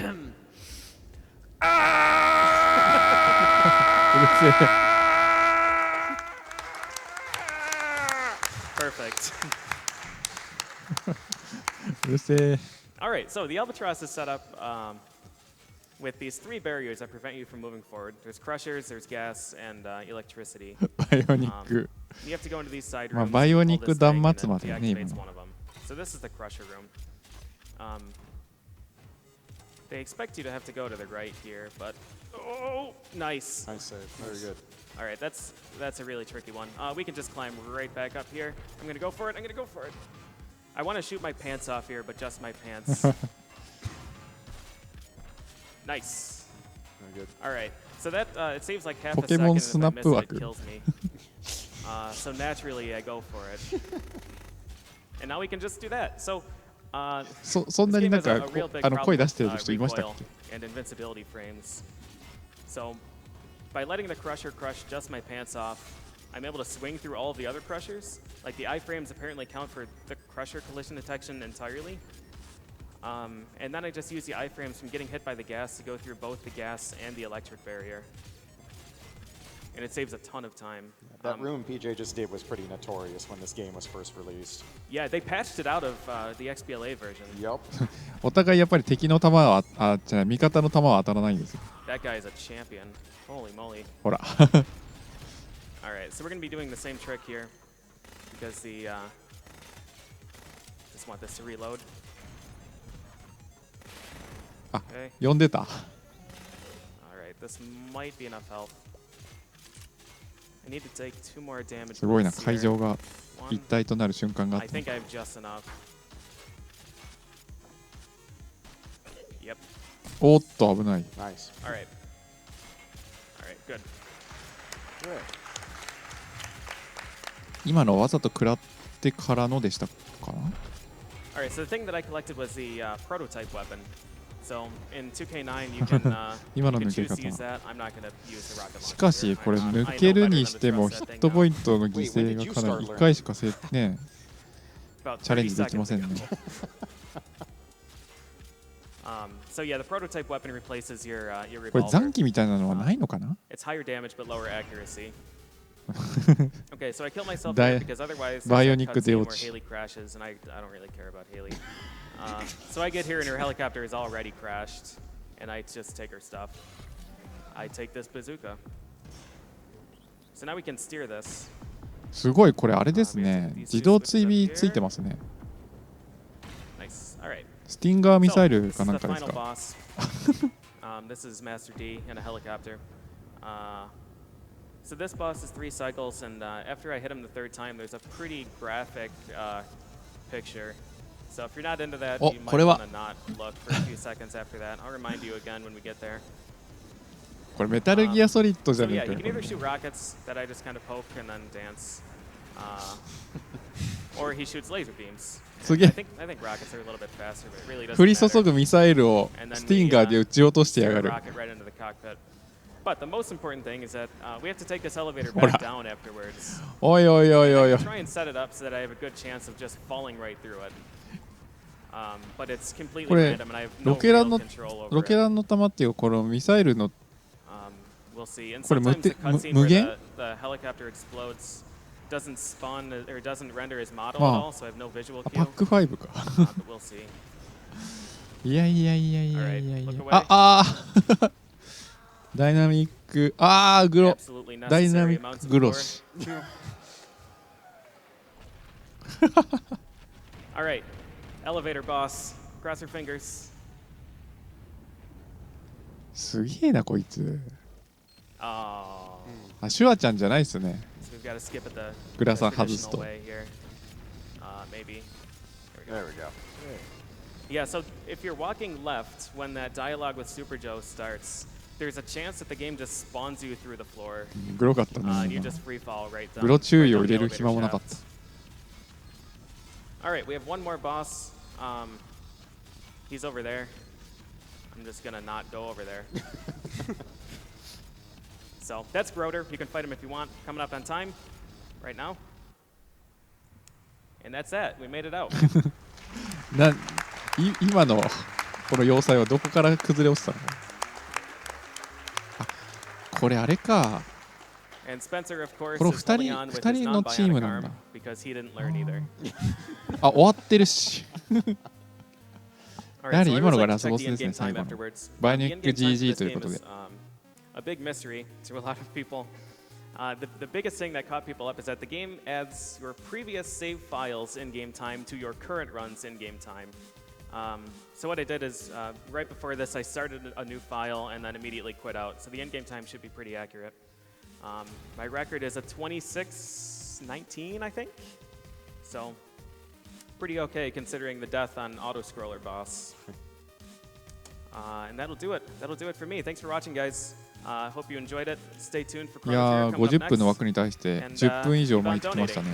るせえ Perfect. うるせえ All right, so the Albatross is set up with these 3 barriers that prevent you from moving forward. There's crushers, there's gas, and electricity. バイオニック You have to go into these side まあ rooms. バイオニッ pull ク this 断 thing, 末 and 魔 it だよね今 deactivates の one of them. So this is the crusher room. They expect you to have to go to the right here, but oh, nice. Nice save. Very good. All right, that's a really tricky one. We can just climb right back up here. I'm gonna go for it. I'm gonna go for it. I want to shoot my pants off here, but just my pants. Nice. Very good. All right, so that it saves like half a Pokemon second, and if I miss it, Snap it kills me. So naturally, I go for it. And now we can just do that. So. そんな This に game なん has a か real big 声 problem 出して with る人いましたっ recoil け and invincibility frames. So by letting the crusher crush just my pants off, I'm able to swing through all of the other crushers. Like the iframes apparently count for the crusher collision detection entirely. And then I just use the iframes from getting hit by the gas to go through both the gas and the electric barrier. And it saves a ton of time. That room PJ just did was pretty notorious when this game was first released. Yeah, they patched it out of the XBLA version. Yup. お互いやっぱり敵の弾はじゃあ味方の弾は当たらないんですよ That guy is a champion. Holy moly. ほら All right, so we're going to be doing the same trick here because the just want this to reload. あ Okay. 呼んでた All right, this might be enough health. I need to take 2 more damage. すごいな from this 会 here. 場が One. 一体となる瞬間があっ I た think I have just enough. Yep. おっと危ない Nice. All right. All right, good. Good. 今のわざと食らってからのでしたかな All right, so the thing that I collected was the prototype weapon. So in 2K9, you can, you 今の can 抜け choose to 方 use that. I'm not going to use the rocket し launcher. かしこれ I 抜 know ける better に than し to ても trust ヒ that ッ thing ト now. ポイントの犠牲がかなり1回しかね About チャレン 30ジできま seconds せんね ago. So yeah, the prototype weapon replaces your これ revolver. 残機みたいなのはないのかな It's higher damage but lower accuracy. Okay, so I kill myself Di- here because otherwise there's Bionic a cutscene where Deoch. Haley crashes, and I don't really care about Haley. So I get here and her helicopter is already crashed, and I just take her stuff. I take this bazooka. So now we can steer this. すごいこれあれですね自動追尾ついてますね Nice. All right. スティンガーミ So, サイル this is かなん the かです final か boss. This is Master D in a helicopter. So this boss is 3 cycles, and after I hit him the 3rd time, there's a pretty graphic picture. So if you're not into that, Oh, you might これは want to not look for a few seconds after that. I'll remind you again when we get there. これメタルギアソリッドじ So ゃね yeah, えか you よ can こ either れ shoot rockets that I just kind of poke and then dance, or he shoots laser beams. すげ I え think rockets are a little bit faster, but it really doesn't 降り注 matter. ぐミサイルを And then スティンガーで撃ち落としてや steer が a る rocket right into the cockpit. But the most important thing is that we have to take this elevator ほら back down afterwards. おいおいおいおいおい Try and set it up so that I have a good chance of just falling right through it. But it's completely これ random, and I have ロ no ケラン real の control ロ over ケ it. ランの弾っていうこのミサイルの We'll see. And これ無 sometimes the て cutscene 無 where 限 the helicopter explodes doesn't spawn or doesn't render his model at まあ all, so I have no visual あ cue. パック5か But we'll see. いやいやいやいやいやい Alright, や look away. あダイナミックグロ Absolutely ダイナ necessary ミッ amounts ク of グロ gore. ス All right, elevator boss. Cross your fingers. すげえなこいつ Oh, あシュワちゃんじゃないっすね so we've got to skip it the グラサン the 外す traditional と way here. Maybe. There we go. Yeah, so if you're walking left when that dialogue with Super Joe starts, there's a chance that the game just spawns you through the floor, グロかったね and 今 you just free fall right down. グロ注意を right 入 down れ the る暇もなかっ elevator た shaft. All right, we have one more boss. He's over there. I'm just gonna not go over there. So that's Groder. You can fight him if you want. Coming up on time right now. And that's it. We made it out. 今のこの要塞はどこから崩れ落ちたの？あ、これあれか。And Spencer, of course, この is holding on with 2 his 人のチー non-bionic ムなん arm だ。 because he didn't learn either. あ、終わってるし。 All やは right, り so I 今 always のが like ラ to ス check ボ the スですね、 in-game 最 time 後の。 afterwards. バイオ The ニック in-game time for GG this という game ことで is a big mystery to a lot of people. The biggest thing that caught people up is that the game adds your previous save files in game time to your current runs in game time. So what I did is right before this, I started a new file and then immediately quit out. So the in-game time should be pretty accurate. My record is a 26:19, I think. So pretty okay considering the death on auto-scroller boss. And that'll do it. That'll do it for me. Thanks for watching, guys. Hope you enjoyed it. Stay tuned for いや Chrono ー Trigger coming up 50分の next. 枠に対して And, 10分以上 keep on 巻いてきましたね。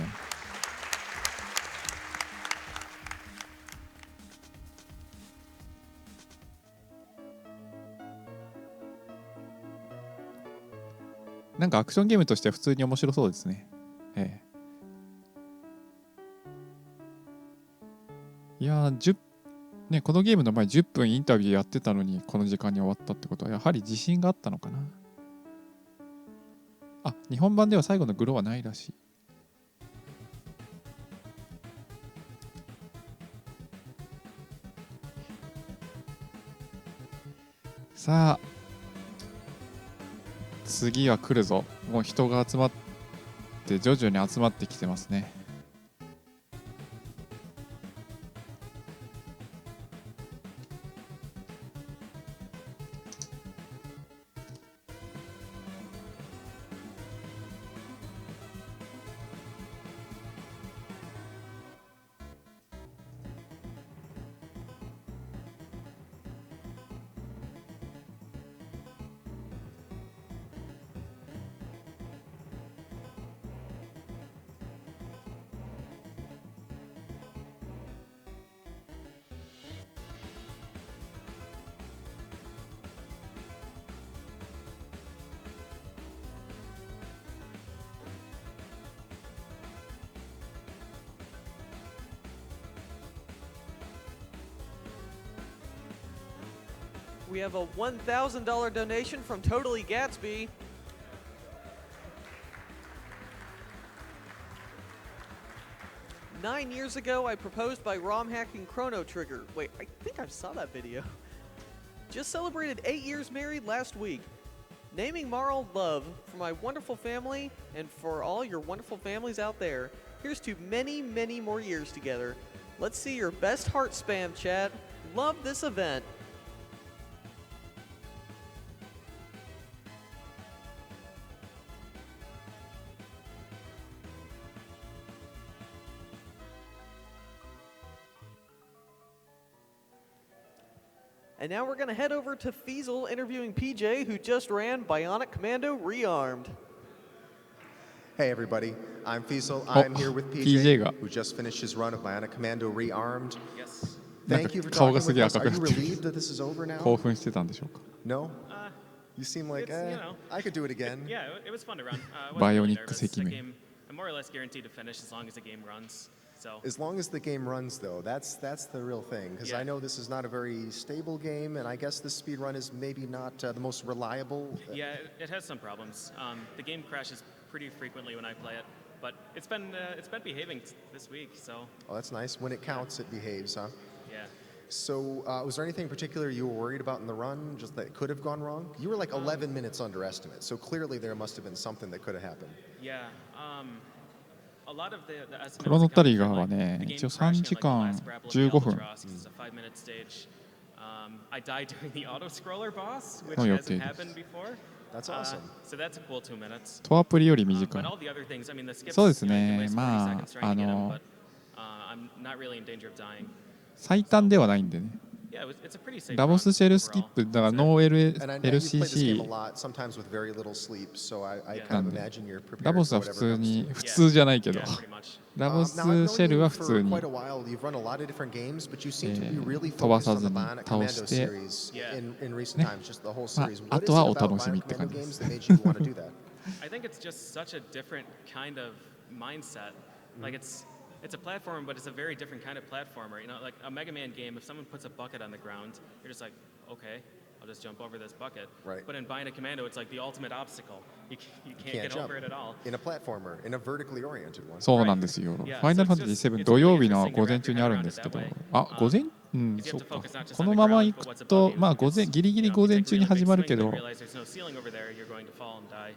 なんかアクションゲームとしては普通に面白そうですね。いやーね、このゲームの前10分インタビューやってたのにこの時間に終わったってことはやはり自信があったのかな。あ、日本版では最後のグロはないらしい。さあ次は来るぞ。もう人が集まって徐々に集まってきてますね。We have a $1,000 donation from Totally Gatsby. "9 years ago, I proposed by ROM hacking Chrono Trigger." Wait, I think I saw that video. "Just celebrated 8 years married last week. Naming Marl love for my wonderful family and for all your wonderful families out there. Here's to many, many more years together. Let's see your best heart spam, chat. Love this event." And now we're going to head over to Feasel interviewing PJ, who just ran Bionic Commando Rearmed. Hey everybody, I'm Feasel. Oh, I'm here with PJ PJ, who just finished his run of Bionic Commando Rearmed. Yes. Thank you for 顔 talking がす with げえ us. 赤 Are く you なってる。 relieved that this is over now? 興奮してたんでしょうか。 No? You seem like, it's, you know. I could do it again. Yeah, it was fun to run. I wasn't Bionic really nervous. The 赤面。 game, I'm more or less guaranteed to finish as long as the game runs. So As long as the game runs, though, that's the real thing. Because Yeah. I know this is not a very stable game, and I guess this speed run is maybe not the most reliable. yeah, it has some problems. The game crashes pretty frequently when I play it, but it's been behaving this week. So Oh, that's nice. When it counts, it behaves, huh? yeah. So, was there anything particular you were worried about in the run, just that could have gone wrong? You were like 11 minutes underestimate, so clearly there must have been something that could have happened. Yeah. A lot of the クロノ estimates ト account リ for ガーは like ね、 the 一応 game 3 crashing 時 in like the 間 last grapple of the 15分 Albatross, 'cause it's a 5-minute stage. I died during the auto-scroller boss, which の予 hasn't 定です。 happened before. That's awesome. So that's a cool 2 minutes. とアプリより短 But い。 all the other things, I mean, the skips, そうです you know, I ね。 can waste ま 40 あ seconds trying to get them, but I'm not really in danger of dying. 最短ではないんでね。Yeah, it's a pretty safe ラボス run シェルスキッ overall. プだから So- ノー And I know you've played this game a LCC lot, sometimes with very little sleep, so I Yeah. kind of なんで imagine you're prepared ラボス for は普 whatever 通 comes に to 普 you. 通じゃないけど Yeah, pretty much. ラボス Now, I've シェ known ル you は普 for 通に quite a while. You've run a lot of different games, but you seem to be really 飛ば focused さ on ず the に Bionic 倒 Commando して series Yeah. in recent ね times, just the whole まあ series. あ What と is は it お about 楽しみ Bionic って感じ Commando で games す that made you want to do that? I think it's just such a different kind of mindset. Like it's a platformer, but it's a very different kind of platformer. You know, like a Mega Man game, if someone puts a bucket on the ground, you're just like, okay, I'll just jump over this bucket. Right. But in Bionic Commando, it's like the ultimate obstacle. You can't Can't get jump over it at all. in a platformer, in a vertically oriented one. そうなんですよ。フ Yeah, ァイナル so ファ it's ンタジ just- ー7 it's 土曜 really 日の interesting to 午前 wrap 中 your にあ head るん around で it すけ that ど way. あ午前Because そ you っ have to か focus not just こ on の the まま ground, 行 but く what's above と you. まあ Because, ギリギリ you know, 午前 take 中に really 始 big まる swings け and ど you realize there's no ceiling over there, you're going to fall and die.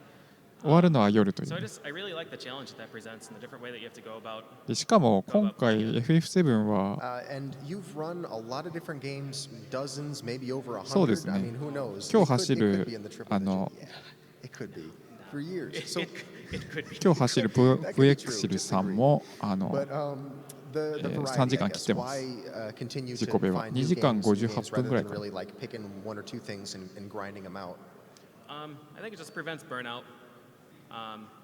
終わるのは夜とい So う I really like the challenge that presents and the different way that you have to go about. でしかも今回 FF7 は And you've run a lot of different games, dozens, maybe over そうです 100. I ね mean, who knows? 今 It 日 could- 走 it could る be in the triple あの digit. Yeah, it could be for years. So, It could be. 今日走る VX シルさんもあの but the variety, 3時間 I 切っ guess. てます Why continue 自 to 己ベは find new 2時間 games, new 58 games 分 rather ぐらい than かな really like picking one or two things and grinding them out? I think it just prevents burnout.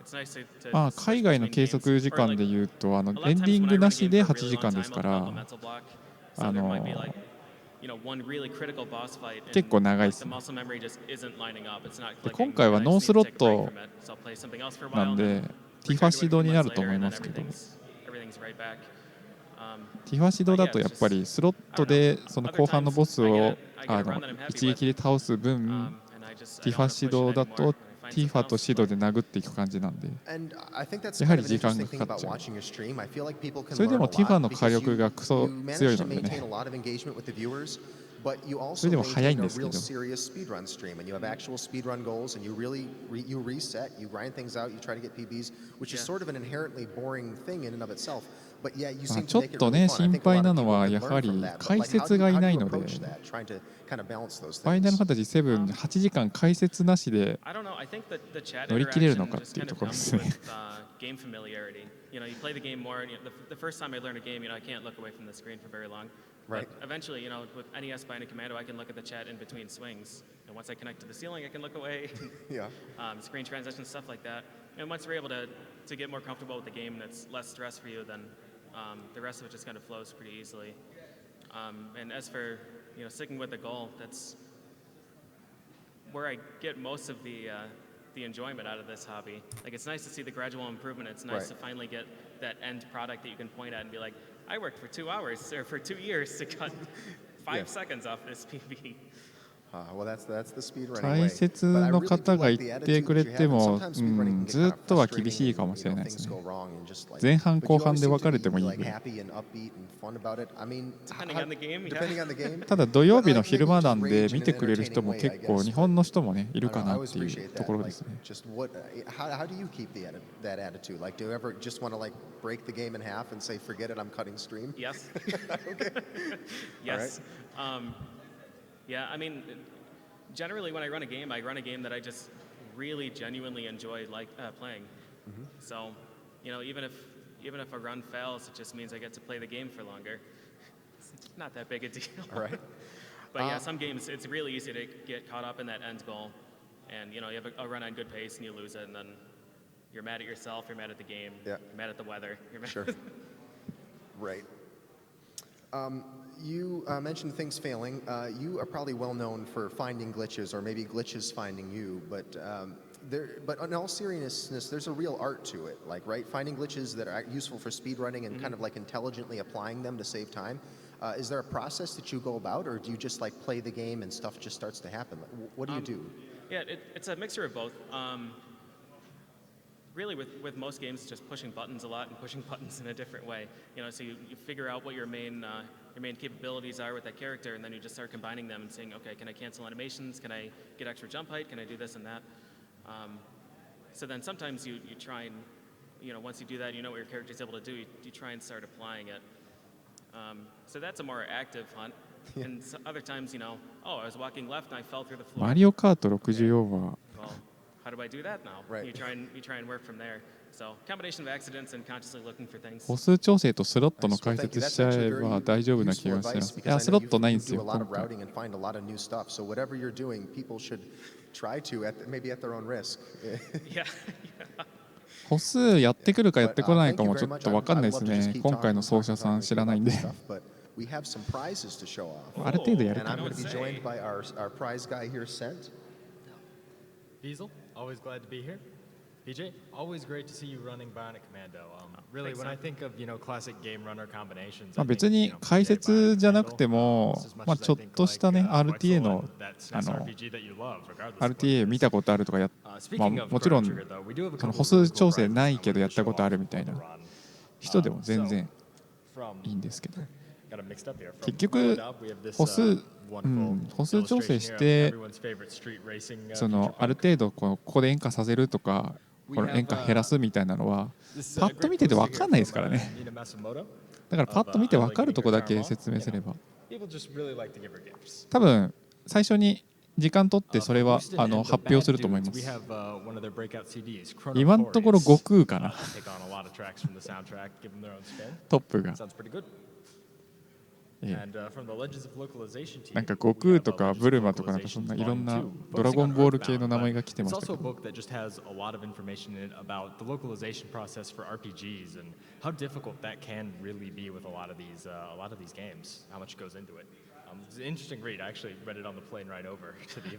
It's nice to まあ switch 海外の between 計 games. 測時 Or 間 like, で言うとあの a lot エ of ン times ディン when グ I run な a し game で for a 8 really 時 long 間 time, ですか I'll develop a ら mental block. So there might be like, you know, one really critical boss fight. and, 結構長い like, です the ね muscle memory just isn't lining up. It's not で clicking. 今回は and I ノー just ス need ロ to ッ take a break ト from it. So I'll play something else for a な while ん and で then ティファ return to シ it ド a に few な months ると思 later, い and ま then すけど everything's right back. ティファシドだとやっぱりスロットでその後半のボスをあの一撃で倒す分 And I just ティ I ファ don't wanna シ push ド it だ anymore. と I テ find ィファ something と else シ to ド play. で殴っていく感じなんで And I think that's やは kind り of an 時間 interesting が thing かかっ about ちゃう watching your stream. I feel like people can それで learn も a ティファ lot の火 because 力がクソ you 強 manage い to ので maintain ね a lot of engagement with the viewers, but you そ also れでも早い maintain ん a ですけ real ど serious speedrun stream, and you have actual speedrun goals, and you really you reset, you grind things out, you try to get PBs, which is Yeah. sort of an inherently boring thing in and of itself. But yeah, you まあ seem ち to ょっ make it と really ね fun. I 心 think a lot 配 of なの people は can や learn は from り that. But 解 like, how 説 do が you, い how な do い you ので approach that? Trying to kind of balance those ファイナル things. ファンタジー7 8時間解説なしで I don't know. I think that the chat 乗り切れるの interaction かっ just ていう kind と of ころで comes すね with game familiarity. You know, you play the game more, and the first time I learn a game, you know, I can't look away from the screen for very long. Right. But eventually, you know, with NES Bionic Commando, I can look at the chat in between swings. And once I connect to the ceiling, I can look away. Yeah. Screen transitions, stuff like that. And once you're able to get more comfortable with the game and it's less stress for you, then the rest of it just kind of flows pretty easily. And as for, you know, sticking with the goal, that's where I get most of the enjoyment out of this hobby. Like, it's nice to see the gradual improvement. It's nice Right. to finally get that end product that you can point at and be like, I worked for 2 hours or for 2 years to cut 5 Yeah. seconds off this PB. Well, that's the speedrunning 解 way. 説 But I の really 方 do が like 言 the って attitude く that れ you て have, and も sometimes speedrunning can get ず kind っ of とは厳 frustrating しいか and, もし you れ know, ないです things ね go wrong and just like. 前半 but 後 you 半 always で seem 分 to かれ be, てもいい like ぐらい happy and upbeat and fun about it. I mean, Depending how- on the game, yeah. depending on the game. ただ土曜日の But, like, 昼 maybe 間 just なんで rage in 見 an てくれる人 entertaining も way, 結 I 構 guess, 日本の but 人もねい I る don't か know, I なっ always ていう appreciate と that. ころで Like, すね just what, how do you keep that attitude? Like, do you ever just want to like break the game in half and say, forget it, I'm cutting stream? Yes. Yes. Yeah, I mean, generally when I run a game that I just really genuinely enjoy playing. So, you know, even if a run fails, it just means I get to play the game for longer. It's not that big a deal. All right. But yeah, some games it's really easy to get caught up in that end goal, and you know you have a run on good pace and you lose it, and then you're mad at yourself, you're mad at the game, Yeah. you're mad at the weather. You're mad Sure. Right. You mentioned things failing. You are probably well known for finding glitches, or maybe glitches finding you. But but in all seriousness, there's a real art to it. Like, right, finding glitches that are useful for speedrunning and kind of like intelligently applying them to save time. Is there a process that you go about, or do you just like play the game and stuff just starts to happen? Like, what do you do? Yeah, it's a mixture of both. Really, with most games, just pushing buttons a lot and pushing buttons in a different way. You know, so you figure out what your main capabilities are with that character, and then you just start combining them and saying, okay, can I cancel animations? Can I get extra jump height? Can I do this and that? So then sometimes you try and, you know, once you do that, you know what your character's able to do, you try and start applying it. So that's a more active hunt. And other times, you know, oh, I was walking left and I fell through the floor. マリオカート64は Well, how do I do that now? Right. You try and work from there. So combination of accidents and consciously looking for things. 歩数調整とスロットの Nice. Well, 解 thank you. 説 That's しちゃ actually え very ば大丈夫な気 useful がしま advice す。い because や I ス know ロットないん you ですよ do a lot 今 of 回。 routing and find a lot of new stuff. So whatever you're doing, people should try to, maybe at their own risk. Yeah. 歩数やってくるかやってこないか Thank you も very ちょっ much. と分かんないです I'd love to just ね。 keep 今回 talking の and 奏者 talking さん with 知 you らないん about で this stuff, but we have some prizes to show off. ある程度やる And か I'm な。 going to be joined by our prize guy here, Sent. Diesel, always glad to be here. PJ, always great to see you running Bionic Commando. Really, when I think of classic game runner combinations, まあ別に解説じゃなくても、まあちょっとしたね RTA のRTA 見たことあるとかまあもちろんその歩数調整ないけどやったことあるみたいな人でも全然いいんですけど、結局歩数調整してそのある程度ここで演歌させるとかこの演歌減らすみたいなのはパッと見てて分かんないですからね。だからパッと見て分かるとこだけ説明すれば多分最初に時間取ってそれは発表すると思います。今のところ悟空かなトップが。なんか悟空とかブルマとかなんかそんないろんなドラゴンボール系の名前が来てましたけど。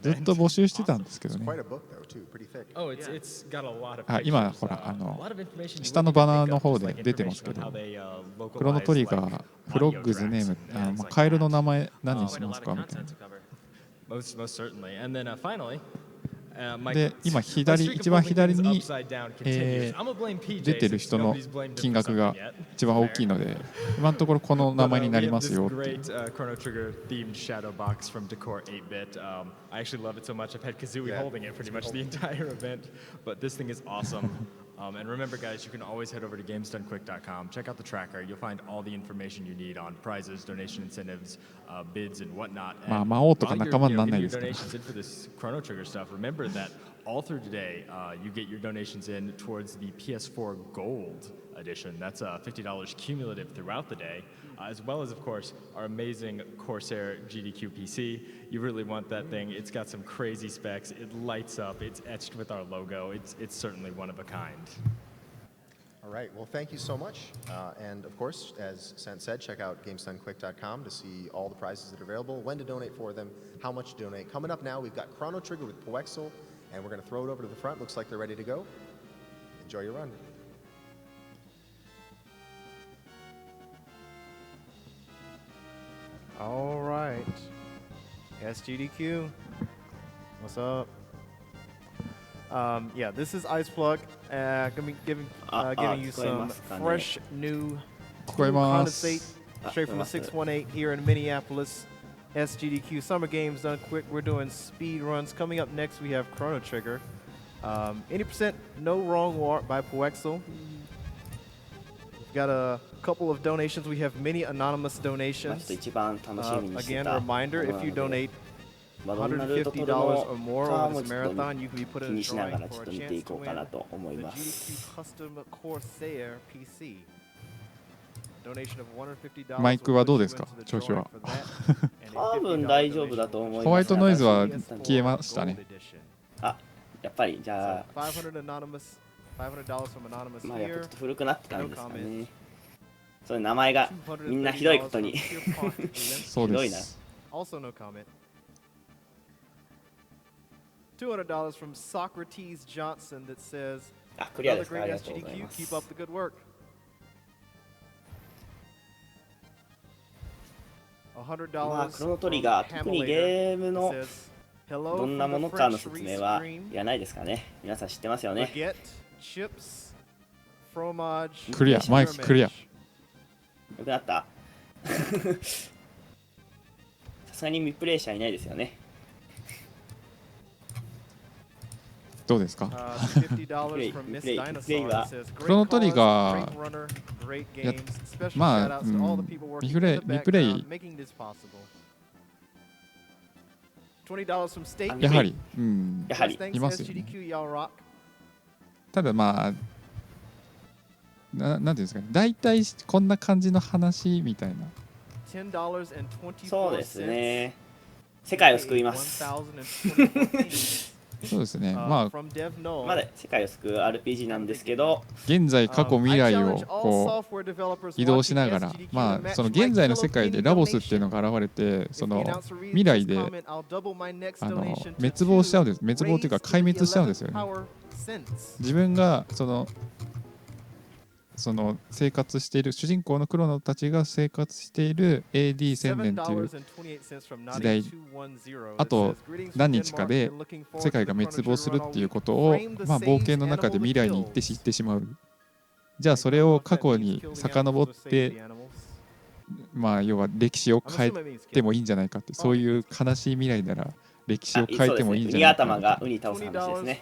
ずっと募集してたんですけどね。あ、今ほら下のバナーの方で出てますけど、クロノトリガーフロッグズネームカエルの名前何にしますかみたいな。で今一番左に、出てる人の金額が一番大きいので今のところこの名前になりますよっていう。And remember, guys, you can always head over to GamesDoneQuick.com. Check out the tracker. You'll find all the information you need on prizes, donation incentives, bids, and whatnot. And while you're getting your donations in for this Chrono Trigger stuff, remember that all through today, you get your donations in towards the PS4 Gold edition. That's $50 cumulative throughout the day, as well as, of course, our amazing Corsair GDQ PC. You really want that thing. It's got some crazy specs. It lights up. It's etched with our logo. It's certainly one of a kind. All right. Well, thank you so much. And of course, as Sent said, check out GamesDoneQuick.com to see all the prizes that are available, when to donate for them, how much to donate. Coming up now, we've got Chrono Trigger with Poexel, and we're going to throw it over to the front. Looks like they're ready to go. Enjoy your run. All right. SGDQ. What's up? Yeah, this is Ice Plug. Gonna be giving you some fresh new 聞こえます。 condensate straight from the 618 here in Minneapolis. SGDQ Summer Games done quick. We're doing speed runs. Coming up next, we have Chrono Trigger. 80% No Wrong War by Poexel. We've got a couple of donations. We have many anonymous donations. Again, a reminder, if you donate $150 or more over this marathon, you can be put in a drawing for a chance to win the GDQ Custom Corsair PC. Donation of $150. マイクはどうですか調子は。多分大丈夫だと思います。ホワイトノイズは消えましたね。あ、やっぱりじゃあ、 $500 from anonymous まあやっぱちょ here. っと古くなってたんですかね。そういう名前がみんなひどいことに。そうひどいな。です。Also no comment. $200 from Socrates Johnson that says, あ、クリアで another すか。あ great りがとうござい SGDQ, ます keep up the good work. $100まあクロノトリガー、特にゲームの Hello どんな from も the のかの French 説明は Rescreen. いらないですかね。皆さん知ってますよね。 Baguette, chips, fromage, クリア、マイククリア。よくなった。さすがにミプレイ者いないですよね。どうですか$50 from Miss Dinosaur that says, クロノトリ great ガ cause, great runner, great ーや games. Special まあ、 shout-outs to all the people リ working プレイ in the リプレ background, イ making this possible. $20 from State. やはり、うん、やはり Thanks, いますよね。 SGDQ, y'all rock. ただまあなんていうんですかね、大体こんな感じの話みたいな。$10.24. そうですね。世界を救います。そうですね。まあ From Dev Null. まだ世界を救う RPG なんですけど、現在過去未来をこう移動しながら、まあその現在の世界でラボスっていうのが現れて、その未来で滅亡しちゃうんです。滅亡というか壊滅しちゃうんですよね。自分がその生活している主人公のクロノたちが生活している AD1000 年という時代、あと何日かで世界が滅亡するっていうことを、まあ、冒険の中で未来に行って知ってしまう。じゃあそれを過去に遡って、まあ要は歴史を変えてもいいんじゃないかって、そういう悲しい未来なら歴史を変えてもいいんじゃないか。ウニ頭がウニ倒す話ですね。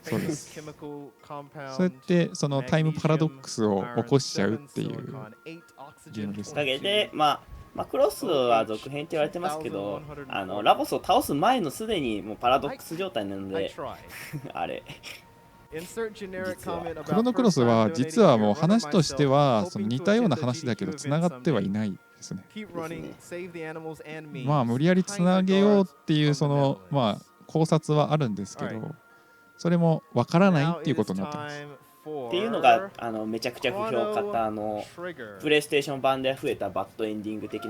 そうです。そうやってそのタイムパラドックスを起こしちゃうっていうゲームです。おかげで、まあクロスは続編って言われてますけど、ラボスを倒す前のすでにもうパラドックス状態なので、あれ。クロノクロスは実はもう話としてはその似たような話だけどつながってはいないですね。まあ無理やりつなげようっていうそのまあ考察はあるんですけど、それもわからないっていうことになってます。っていうのがめちゃくちゃ不評価ったプレイステーション版で増えたバッドエンディング的な